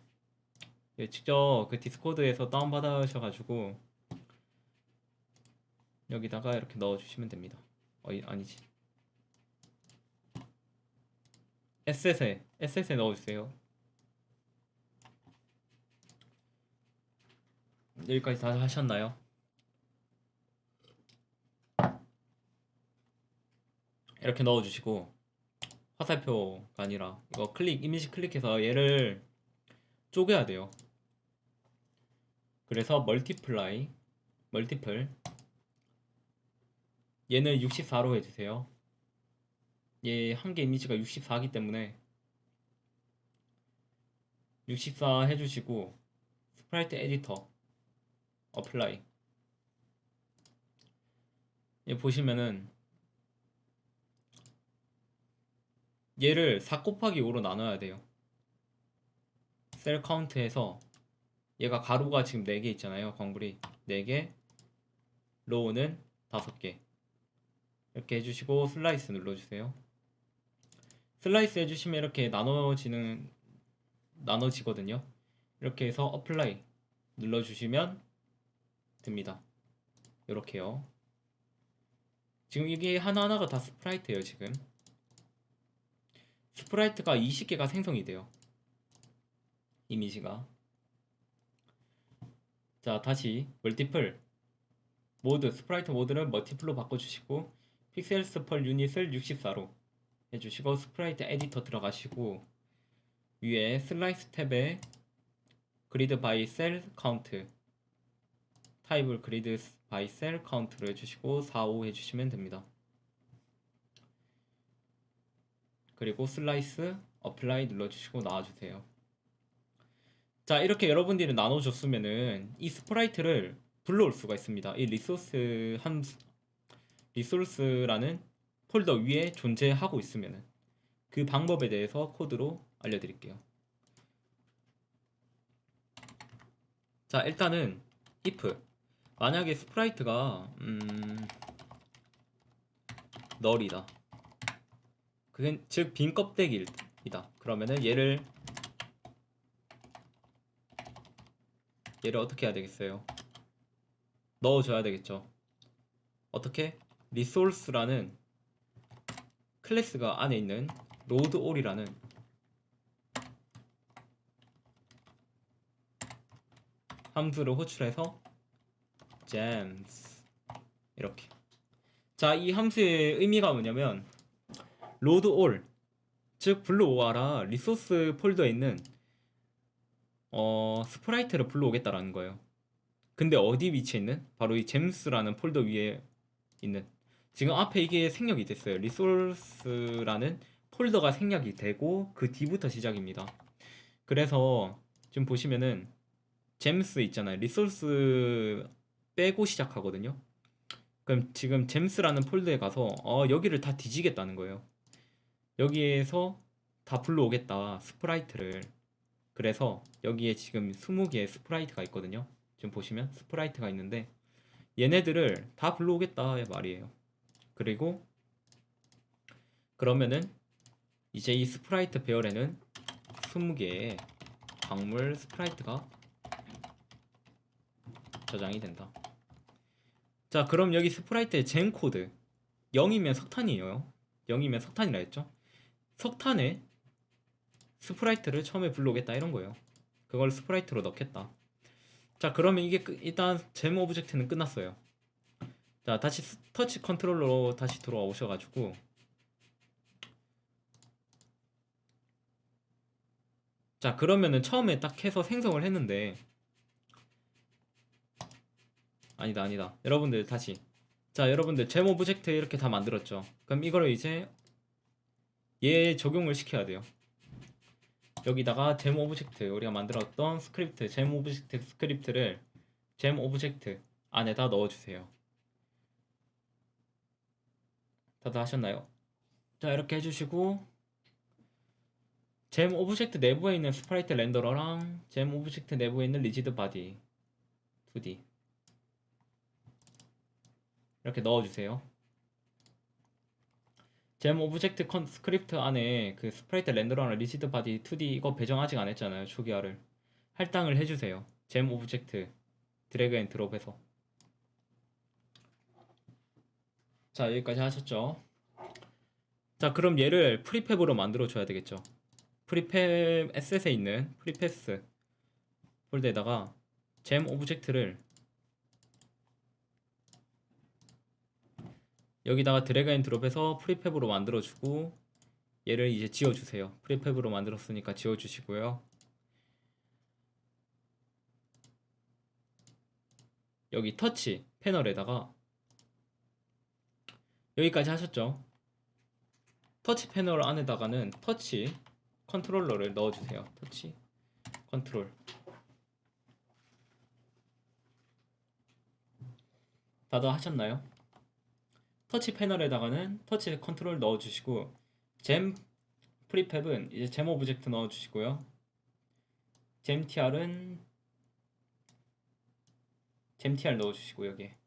Speaker 1: 예, 직접 그 디스코드에서 다운받으셔가지고 여기다가 이렇게 넣어 주시면 됩니다. 아니지. 에셋에 넣어 주세요. 여기까지 다 하셨나요? 이렇게 넣어 주시고 화살표가 아니라 이거 이미지 클릭해서 얘를 쪼개야 돼요. 그래서 멀티플 얘는 64로 해주세요. 얘 한 개 이미지가 64기 때문에 64 해주시고 스프라이트 에디터 어플라이 얘 보시면은 얘를 4 곱하기 5로 나눠야 돼요. 셀 카운트에서 얘가 가로가 지금 4개 있잖아요. 광불이 4개, 로우는 5개 이렇게 해주시고 슬라이스 눌러주세요. 슬라이스 해주시면 이렇게 나눠지거든요. 이렇게 해서 어플라이 눌러주시면 됩니다. 이렇게요. 지금 이게 하나하나가 다 스프라이트예요. 지금 스프라이트가 20개가 생성이 돼요. 이미지가. 자, 다시 멀티플 모드 스프라이트 모드를 멀티플로 바꿔주시고 픽셀스 펄 유닛을 64로 해주시고 스프라이트 에디터 들어가시고 위에 슬라이스 탭에 그리드 바이 셀 카운트 타입을 그리드 바이 셀 카운트로 해주시고 4, 5 해주시면 됩니다. 그리고 슬라이스 어플라이 눌러주시고 나와주세요. 자, 이렇게 여러분들이 나눠줬으면은 이 스프라이트를 불러올 수가 있습니다. 이 리소스라는 폴더 위에 존재하고 있으면은 그 방법에 대해서 코드로 알려드릴게요. 자, 일단은 if 만약에 스프라이트가 널이다. 그건 즉 빈 껍데기이다. 그러면은 얘를 어떻게 해야 되겠어요? 넣어줘야 되겠죠. 어떻게? 리소스라는 클래스가 안에 있는 로드 올이라는 함수를 호출해서 gems 이렇게. 자, 이 함수의 의미가 뭐냐면 로드 올, 즉 불러오아라 리소스 폴더에 있는 스프라이트를 불러오겠다라는 거예요. 근데 어디 위치에 있는? 바로 이 잼스라는 폴더 위에 있는. 지금 앞에 이게 생략이 됐어요. 리소스라는 폴더가 생략이 되고 그 뒤부터 시작입니다. 그래서 지금 보시면은 잼스 있잖아요. 리소스 빼고 시작하거든요. 그럼 지금 잼스라는 폴더에 가서 여기를 다 뒤지겠다는 거예요. 여기에서 다 불러오겠다 스프라이트를. 그래서 여기에 지금 20개의 스프라이트가 있거든요. 지금 보시면 스프라이트가 있는데 얘네들을 다 불러오겠다 말이에요. 그리고 그러면은 이제 이 스프라이트 배열에는 20개의 광물 스프라이트가 저장이 된다. 자, 그럼 여기 스프라이트의 젠 코드 0이면 석탄이에요. 0이면 석탄이라 했죠. 석탄에 스프라이트를 처음에 불러오겠다 이런 거예요. 그걸 스프라이트로 넣겠다. 자, 그러면 이게 일단 잼 오브젝트는 끝났어요. 자, 다시 터치 컨트롤러로 다시 들어와 오셔가지고 자, 그러면은 처음에 딱 해서 생성을 했는데 아니다. 여러분들 다시. 자, 여러분들 잼 오브젝트 이렇게 다 만들었죠. 그럼 이거를 이제 얘 적용을 시켜야 돼요. 여기다가 잼 오브젝트 우리가 만들었던 스크립트 잼 오브젝트 스크립트를 잼 오브젝트 안에다 넣어주세요. 다들 하셨나요? 자, 이렇게 해주시고 잼 오브젝트 내부에 있는 스프라이트 렌더러랑 잼 오브젝트 내부에 있는 리지드 바디 2D 이렇게 넣어주세요. 잼 오브젝트 스크립트 안에 그 스프라이트 렌더러랑 리지드 바디 2D 이거 배정 아직 안 했잖아요. 초기화를 할당을 해주세요. 잼 오브젝트 드래그 앤 드롭해서. 자, 여기까지 하셨죠? 자, 그럼 얘를 프리팹으로 만들어 줘야 되겠죠. 프리팹 에셋에 있는 프리패스 폴더에다가 잼 오브젝트를 여기다가 드래그 앤 드롭해서 프리팹으로 만들어 주고 얘를 이제 지워 주세요. 프리팹으로 만들었으니까 지워 주시고요. 여기 터치 패널에다가 여기까지 하셨죠? 터치 패널 안에다가는 터치 컨트롤러를 넣어주세요. 터치 컨트롤. 다들 하셨나요? 터치 패널에다가는 터치 컨트롤 넣어주시고 잼 프리팹은 이제 잼 오브젝트 넣어주시고요. 잼 TR은 잼 TR 넣어주시고 여기에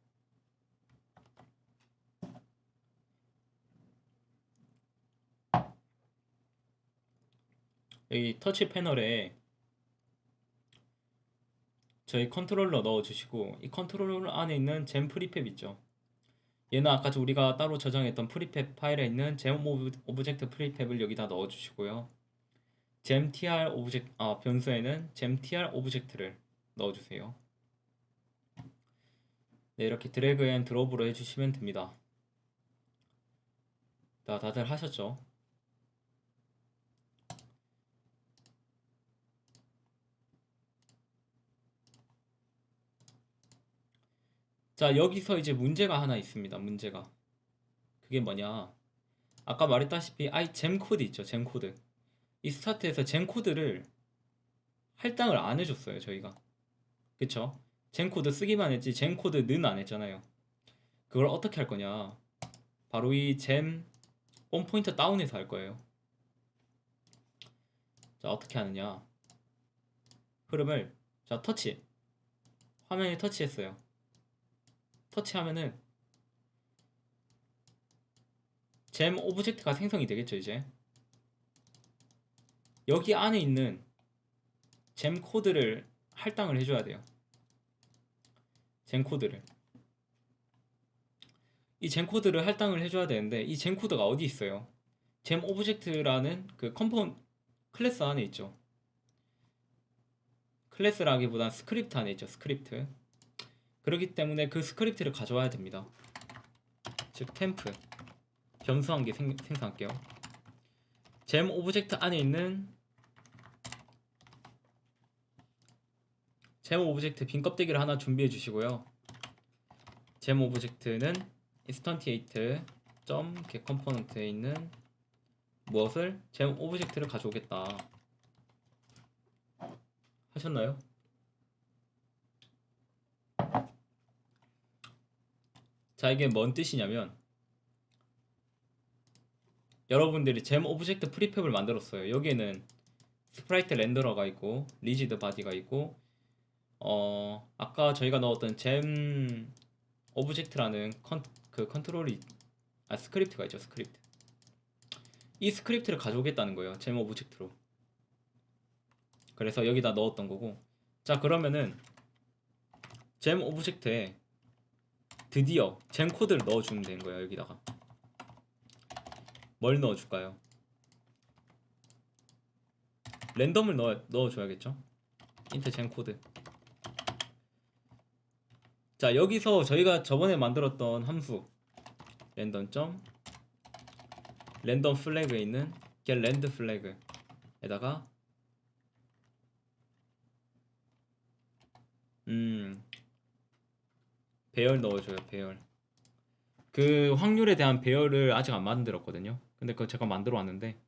Speaker 1: 여기 터치 패널에 저희 컨트롤러 넣어주시고 이 컨트롤러 안에 있는 잼 프리팹 있죠. 얘는 아까 우리가 따로 저장했던 프리팹 파일에 있는 잼 오브젝트 프리팹을 여기다 넣어주시고요. 잼 tr 오브젝트 변수에는 잼 tr 오브젝트를 넣어주세요. 네, 이렇게 드래그 앤 드롭으로 해주시면 됩니다. 자, 다들 하셨죠? 자, 여기서 이제 문제가 하나 있습니다. 문제가. 그게 뭐냐? 아까 말했다시피 잼 코드 있죠. 잼 코드. 이 스타트에서 잼 코드를 할당을 안 해줬어요. 저희가. 그쵸? 잼 코드 쓰기만 했지 잼 코드는 안 했잖아요. 그걸 어떻게 할 거냐? 바로 이 잼 온포인터 다운해서 할 거예요. 자, 어떻게 하느냐? 흐름을 자, 터치. 화면에 터치했어요. 터치하면은 잼 오브젝트가 생성이 되겠죠, 이제. 여기 안에 있는 잼 코드를 할당을 해줘야 돼요. 잼 코드를. 이 잼 코드를 할당을 해줘야 되는데 이 잼 코드가 어디 있어요? 잼 오브젝트라는 그 컴포넌트 클래스 안에 있죠. 클래스라기보단 스크립트 안에 있죠. 스크립트. 그렇기 때문에 그 스크립트를 가져와야 됩니다. 즉 템프 변수 한 개 생성할게요. 잼 오브젝트 안에 있는 잼 오브젝트 빈 껍데기를 하나 준비해 주시고요. 잼 오브젝트는 instantiate.getComponent에 있는 무엇을 잼 오브젝트를 가져오겠다. 하셨나요? 자, 이게 뭔 뜻이냐면 여러분들이 잼 오브젝트 프리팹을 만들었어요. 여기에는 스프라이트 렌더러가 있고 리지드 바디가 있고 아까 저희가 넣었던 잼 오브젝트라는 컨트롤이 스크립트가 있죠. 스크립트. 이 스크립트를 가져오겠다는 거예요. 잼 오브젝트로. 그래서 여기다 넣었던 거고. 자, 그러면은 잼 오브젝트에 드디어 잼 코드를 넣어주면 되는 거예요. 여기다가 뭘 넣어줄까요? 랜덤을 넣어줘야겠죠. 인트 잼 코드. 자, 여기서 저희가 저번에 만들었던 함수 랜덤 플래그에 있는 get land 플래그에다가 배열 넣어줘요. 배열. 그 확률에 대한 배열을 아직 안 만들었거든요. 근데 그거 제가 만들어 왔는데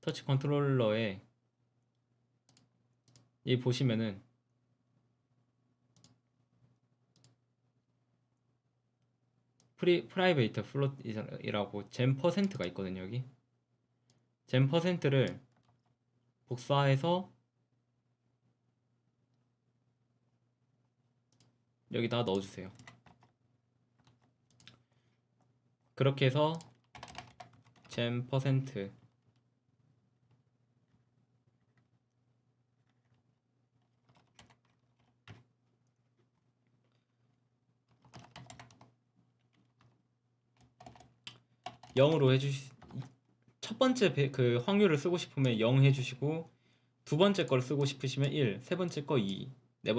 Speaker 1: 터치 컨트롤러에 이 보시면은 프라이베이트 플롯이라고 잼 퍼센트가 있거든요. 여기 잼 퍼센트를 복사해서 여기다 넣어주세요. 그렇게 해서 잼 퍼센트 0으로 첫 번째 그 확률을 쓰고 싶으면 0 해주시고, 두 번째 걸 쓰고 싶으시면 1, 세 번째 거 2, 네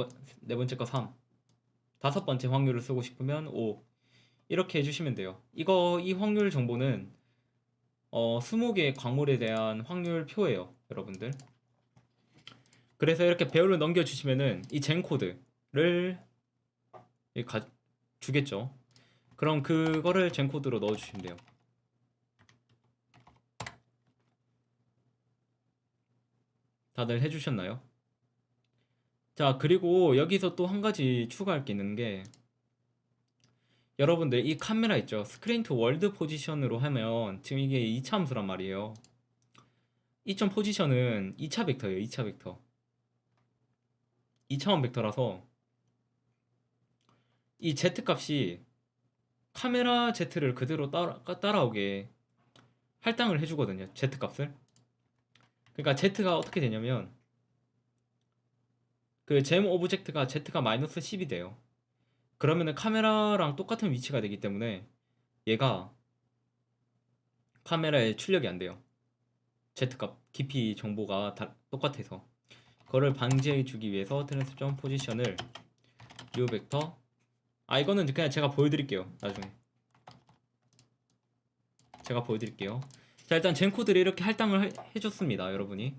Speaker 1: 번째 거 3, 다섯 번째 확률을 쓰고 싶으면 5, 이렇게 해주시면 돼요. 이 확률 정보는 20개의 광물에 대한 확률 표예요, 여러분들. 그래서 이렇게 배열로 넘겨주시면은 이 젠 코드를 주겠죠. 그럼 그거를 젠 코드로 넣어주시면 돼요. 다들 해주셨나요? 자, 그리고 여기서 또 한 가지 추가할 게 있는 게, 여러분들 이 카메라 있죠? 스크린 투 월드 포지션으로 하면 지금 이게 2차 함수란 말이에요. 2점 포지션은 2차 벡터예요. 2차 벡터. 2차원 벡터라서 이 z 값이 카메라 z를 그대로 따라오게 할당을 해주거든요. z 값을. 그러니까 z가 어떻게 되냐면, 그 잼 오브젝트가 z가 마이너스 10이 돼요. 그러면은 카메라랑 똑같은 위치가 되기 때문에 얘가 카메라에 출력이 안 돼요. Z값 깊이 정보가 다 똑같아서. 그거를 방지해 주기 위해서 트랜스점 포지션을 뉴 벡터, 이거는 그냥 제가 보여드릴게요. 나중에 제가 보여드릴게요. 자, 일단 젠코드를 이렇게 할당을 해줬습니다, 여러분이.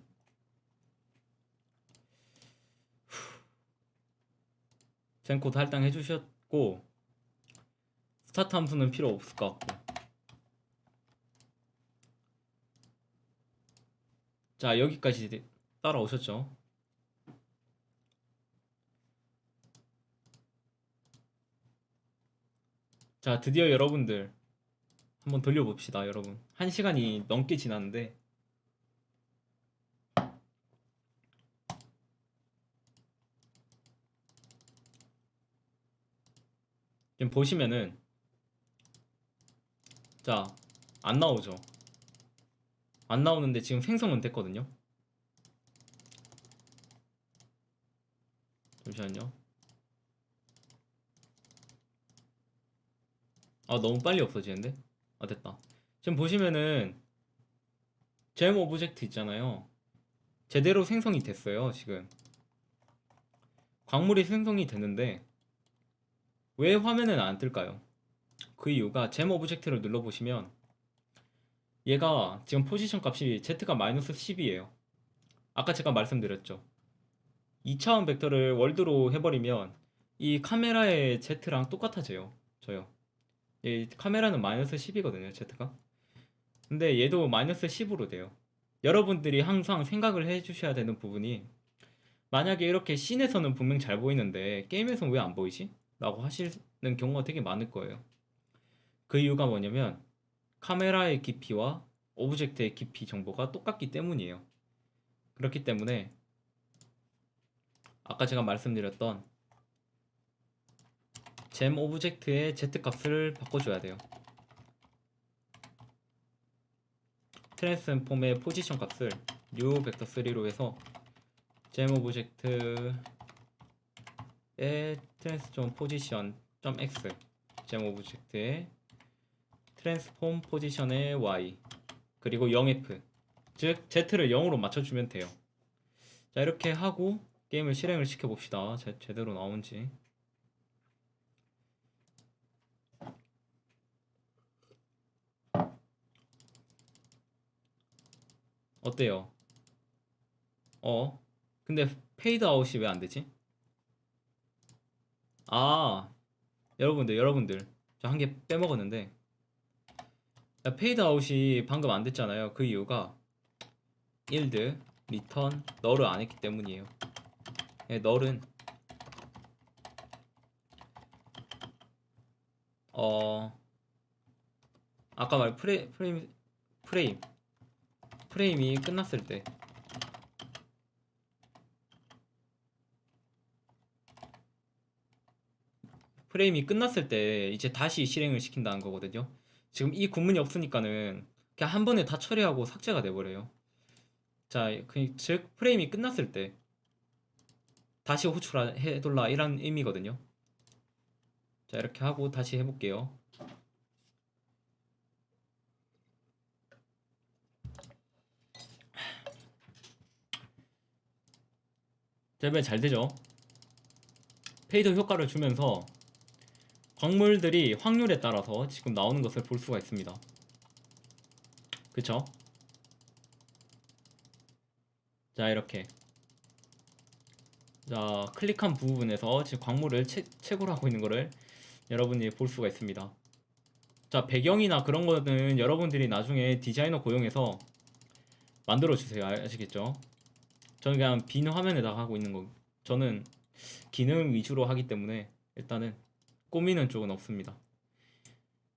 Speaker 1: 젠코드 할당해 주셨고, 스타트 함수는 필요 없을 것 같고. 자, 여기까지 따라오셨죠? 자, 드디어 여러분들 한번 돌려봅시다. 여러분, 1시간이 넘게 지났는데 지금 보시면은, 자, 안 나오죠? 안 나오는데 지금 생성은 됐거든요. 잠시만요. 너무 빨리 없어지는데? 됐다. 지금 보시면은 잼 오브젝트 있잖아요. 제대로 생성이 됐어요. 지금 광물이 생성이 됐는데 왜 화면에는 안 뜰까요? 그 이유가 잼 오브젝트를 눌러보시면 얘가 지금 포지션 값이 z가 마이너스 10이에요. 아까 제가 말씀드렸죠. 2차원 벡터를 월드로 해버리면 이 카메라의 z랑 똑같아져요. 저요. 이 카메라는 마이너스 10이거든요, z가. 근데 얘도 마이너스 10으로 돼요. 여러분들이 항상 생각을 해주셔야 되는 부분이, 만약에 이렇게 씬에서는 분명 잘 보이는데 게임에서는 왜 안 보이지? 라고 하시는 경우가 되게 많을 거예요. 그 이유가 뭐냐면 카메라의 깊이와 오브젝트의 깊이 정보가 똑같기 때문이에요. 그렇기 때문에 아까 제가 말씀드렸던 잼 오브젝트의 z 값을 바꿔줘야 돼요. 트랜스폼의 포지션 값을 new 벡터 3로 해서 잼 오브젝트의 트랜스폼 포지션 .x, 잼 오브젝트의 트랜스폼 포지션의 y, 그리고 0f, 즉 z를 0으로 맞춰주면 돼요. 자, 이렇게 하고 게임을 실행을 시켜봅시다. 제대로 나온지. 어때요? 근데 페이드 아웃이 왜 안 되지? 여러분들 저 한 개 빼먹었는데, 페이드 아웃이 방금 안 됐잖아요. 그 이유가 yield, return, null을 안 했기 때문이에요. null은 아까 말 프레임이 끝났을 때 프레임이 끝났을 때 이제 다시 실행을 시킨다는 거거든요. 지금 이 구문이 없으니까는 그냥 한 번에 다 처리하고 삭제가 돼버려요. 자, 즉 프레임이 끝났을 때 다시 호출해둘라 이런 의미거든요. 자, 이렇게 하고 다시 해볼게요. 자, 이번에 잘 되죠? 페이더 효과를 주면서 광물들이 확률에 따라서 지금 나오는 것을 볼 수가 있습니다. 그쵸? 자, 이렇게 자, 클릭한 부분에서 지금 광물을 채굴하고 있는 거를 여러분이 볼 수가 있습니다. 자, 배경이나 그런 거는 여러분들이 나중에 디자이너 고용해서 만들어 주세요. 아시겠죠? 저는 그냥 빈 화면에다가 하고 있는 거. 저는 기능 위주로 하기 때문에 일단은 꾸미는 쪽은 없습니다.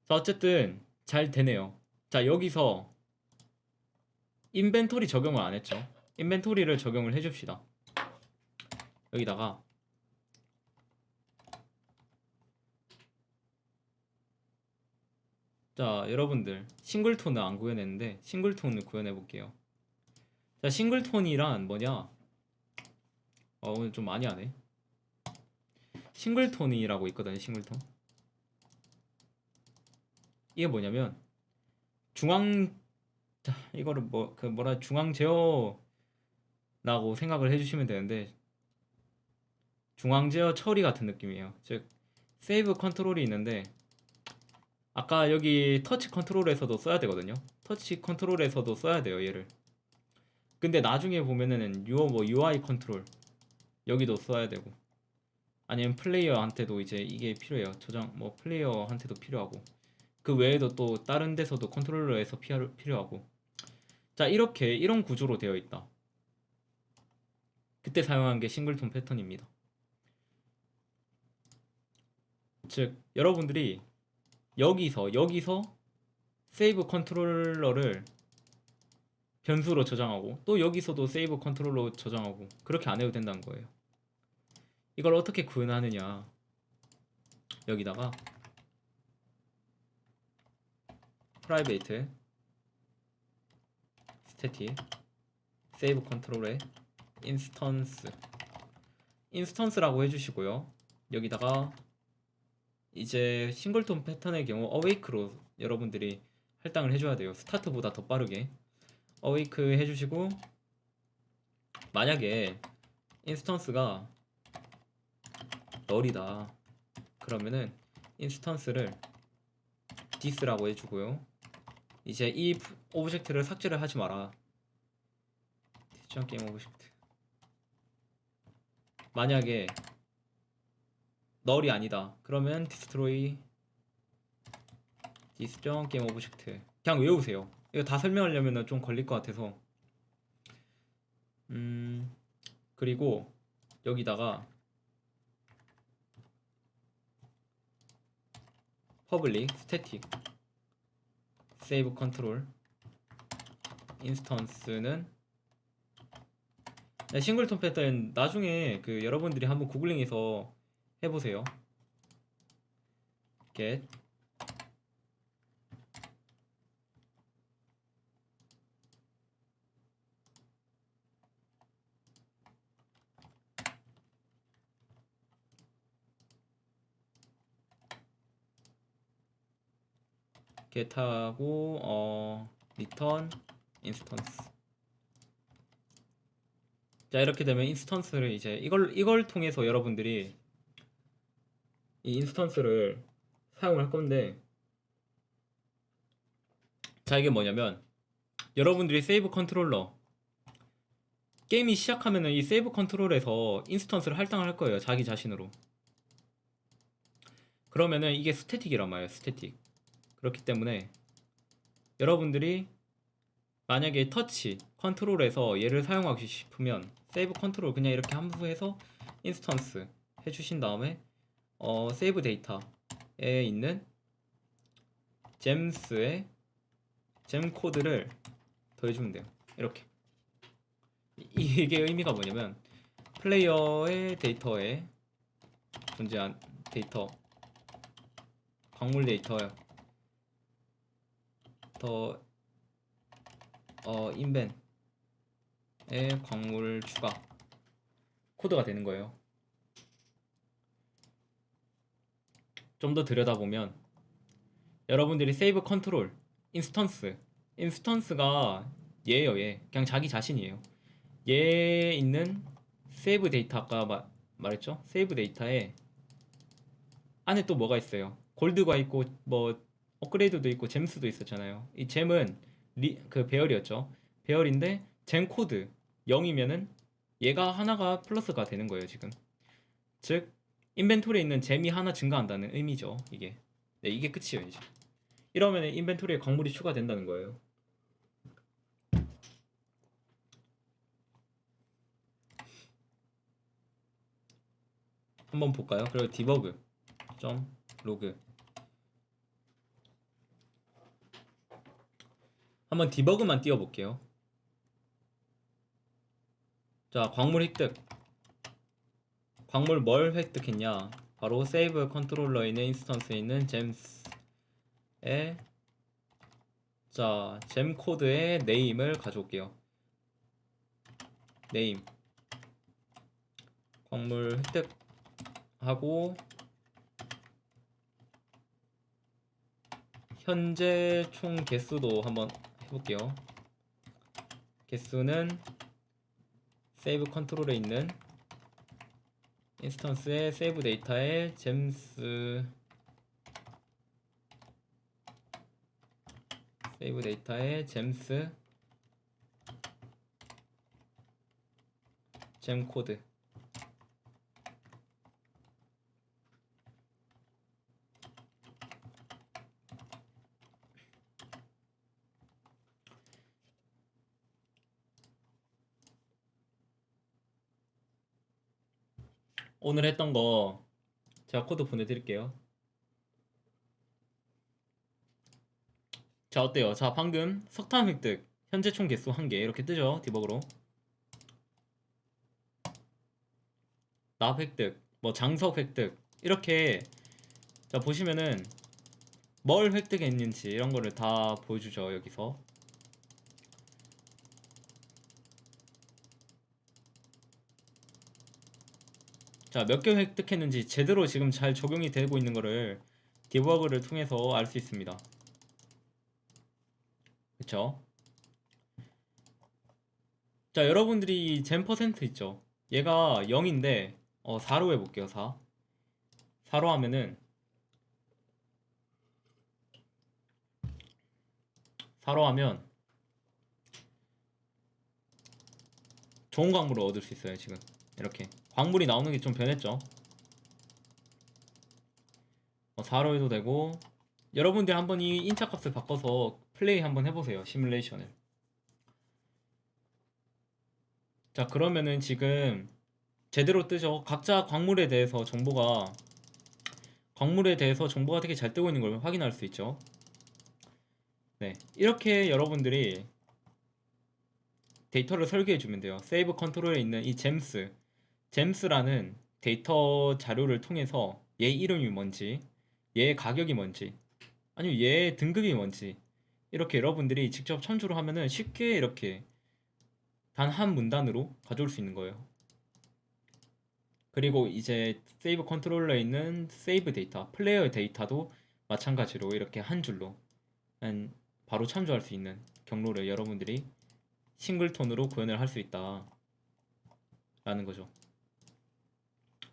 Speaker 1: 자, 어쨌든 잘 되네요. 자, 여기서 인벤토리 적용을 안 했죠. 인벤토리를 적용을 해줍시다. 여기다가 자, 여러분들 싱글톤을 안 구현했는데 싱글톤을 구현해 볼게요. 자, 싱글톤이란 뭐냐? 오늘 좀 많이 하네. 싱글톤이라고 있거든요. 싱글톤. 이게 뭐냐면 중앙 자, 이거를 중앙 제어라고 생각을 해주시면 되는데 중앙 제어 처리 같은 느낌이에요. 즉 세이브 컨트롤이 있는데 아까 여기 터치 컨트롤에서도 써야 되거든요. 터치 컨트롤에서도 써야 돼요, 얘를. 근데 나중에 보면은 UI 컨트롤 여기도 써야 되고 아니면 플레이어한테도 이제 이게 필요해요. 플레이어한테도 필요하고 그 외에도 또 다른 데서도 컨트롤러에서 필요하고 자, 이렇게 이런 구조로 되어 있다. 그때 사용한 게 싱글톤 패턴입니다. 즉 여러분들이 여기서 세이브 컨트롤러를 변수로 저장하고 또 여기서도 세이브 컨트롤러 저장하고 그렇게 안 해도 된다는 거예요. 이걸 어떻게 구현하느냐, 여기다가 프라이베이트 스태틱 세이브 컨트롤에 인스턴스라고 해주시고요. 여기다가 이제 싱글톤 패턴의 경우 어웨이크로 여러분들이 할당을 해줘야 돼요. 스타트보다 더 빠르게 어웨이크 해주시고, 만약에 인스턴스가 널이다 그러면은 인스턴스를 this라고 해주고요. 이제 이 오브젝트를 삭제를 하지 마라. 게임 오브젝트. 만약에 널이 아니다 그러면 destroy this 게임 오브젝트. 그냥 외우세요. 이거 다 설명하려면 좀 걸릴 것 같아서. 그리고 여기다가 public static save control instance는 싱글톤 패턴 나중에 여러분들이 한번 구글링해서 해보세요. get get하고 return instance. 자, 이렇게 되면 인스턴스를 이제 이걸 통해서 여러분들이 이 인스턴스를 사용할 건데, 자, 이게 뭐냐면 여러분들이 세이브 컨트롤러 게임이 시작하면은 이 세이브 컨트롤에서 인스턴스를 할당을 할 거예요. 자기 자신으로. 그러면은 이게 스태틱이란 말이에요. 스태틱. 그렇기 때문에 여러분들이 만약에 터치 컨트롤에서 얘를 사용하고 싶으면 세이브 컨트롤 그냥 이렇게 함수해서 인스턴스 해주신 다음에 세이브 데이터에 있는 잼스의 잼 코드를 더해주면 돼요. 이렇게. 이게 의미가 뭐냐면 플레이어의 데이터에 존재한 데이터 광물 데이터요. 더 인벤에 광물 추가 코드가 되는 거예요. 좀 더 들여다보면 여러분들이 세이브 컨트롤 인스턴스가 얘예요. 얘 그냥 자기 자신이에요. 얘에 있는 세이브 데이터 아까 말했죠? 세이브 데이터에 안에 또 뭐가 있어요? 골드가 있고 뭐 업그레이드도 있고 잼스도 있었잖아요. 이 잼은 그 배열이었죠. 배열인데 잼 코드 0이면은 얘가 하나가 플러스가 되는 거예요, 지금. 즉 인벤토리에 있는 잼이 하나 증가한다는 의미죠, 이게. 네, 이게 끝이에요, 이제. 이러면 인벤토리에 광물이 추가된다는 거예요. 한번 볼까요? 그리고 디버그 점 로그 한번 디버그만 띄워볼게요. 자, 광물 획득. 광물 뭘 획득했냐? 바로 세이브 컨트롤러에 있는 인스턴스에 있는 잼스에 자, 잼 코드의 네임을 가져올게요. 네임 광물 획득하고 현재 총 개수도 한번 해볼게요. 개수는 세이브 컨트롤에 있는 인스턴스의 세이브 데이터에 잼스 세이브 데이터에 잼스 잼 코드 오늘 했던 거 제가 코드 보내드릴게요. 자, 어때요? 자, 방금 석탄 획득 현재 총 개수 1개 이렇게 뜨죠? 디버그로. 납 획득 뭐 장석 획득 이렇게 자 보시면은 뭘 획득했는지 이런 거를 다 보여주죠, 여기서. 자, 몇 개 획득했는지 제대로 지금 잘 적용이 되고 있는 거를 디버그를 통해서 알 수 있습니다. 그쵸? 자, 여러분들이 잼 퍼센트 있죠? 얘가 0인데 4로 해볼게요. 4로 하면은 4로 하면 좋은 광물을 얻을 수 있어요. 지금 이렇게 광물이 나오는 게 좀 변했죠. 4로 해도 되고 여러분들 한번 이 인차값을 바꿔서 플레이 한번 해보세요. 시뮬레이션을. 자, 그러면은 지금 제대로 뜨죠. 각자 광물에 대해서 정보가 되게 잘 뜨고 있는 걸 확인할 수 있죠. 네, 이렇게 여러분들이 데이터를 설계해 주면 돼요. 세이브 컨트롤에 있는 이 잼스라는 데이터 자료를 통해서 얘 이름이 뭔지, 얘 가격이 뭔지, 아니면 얘 등급이 뭔지 이렇게 여러분들이 직접 참조를 하면은 쉽게 이렇게 단 한 문단으로 가져올 수 있는 거예요. 그리고 이제 세이브 컨트롤러에 있는 세이브 데이터, 플레이어 데이터도 마찬가지로 이렇게 한 줄로 바로 참조할 수 있는 경로를 여러분들이 싱글톤으로 구현을 할 수 있다 라는 거죠.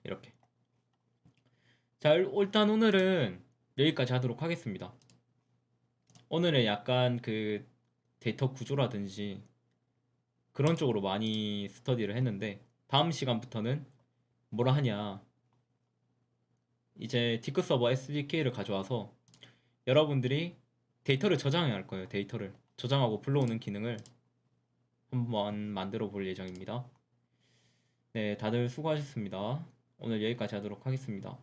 Speaker 1: 이렇게. 자, 일단 오늘은 여기까지 하도록 하겠습니다. 오늘은 약간 그 데이터 구조라든지 그런 쪽으로 많이 스터디를 했는데 다음 시간부터는 뭐라 하냐, 이제 디크 서버 SDK를 가져와서 여러분들이 데이터를 저장해야 할 거예요. 데이터를 저장하고 불러오는 기능을 한번 만들어 볼 예정입니다. 네, 다들 수고하셨습니다. 오늘 여기까지 하도록 하겠습니다.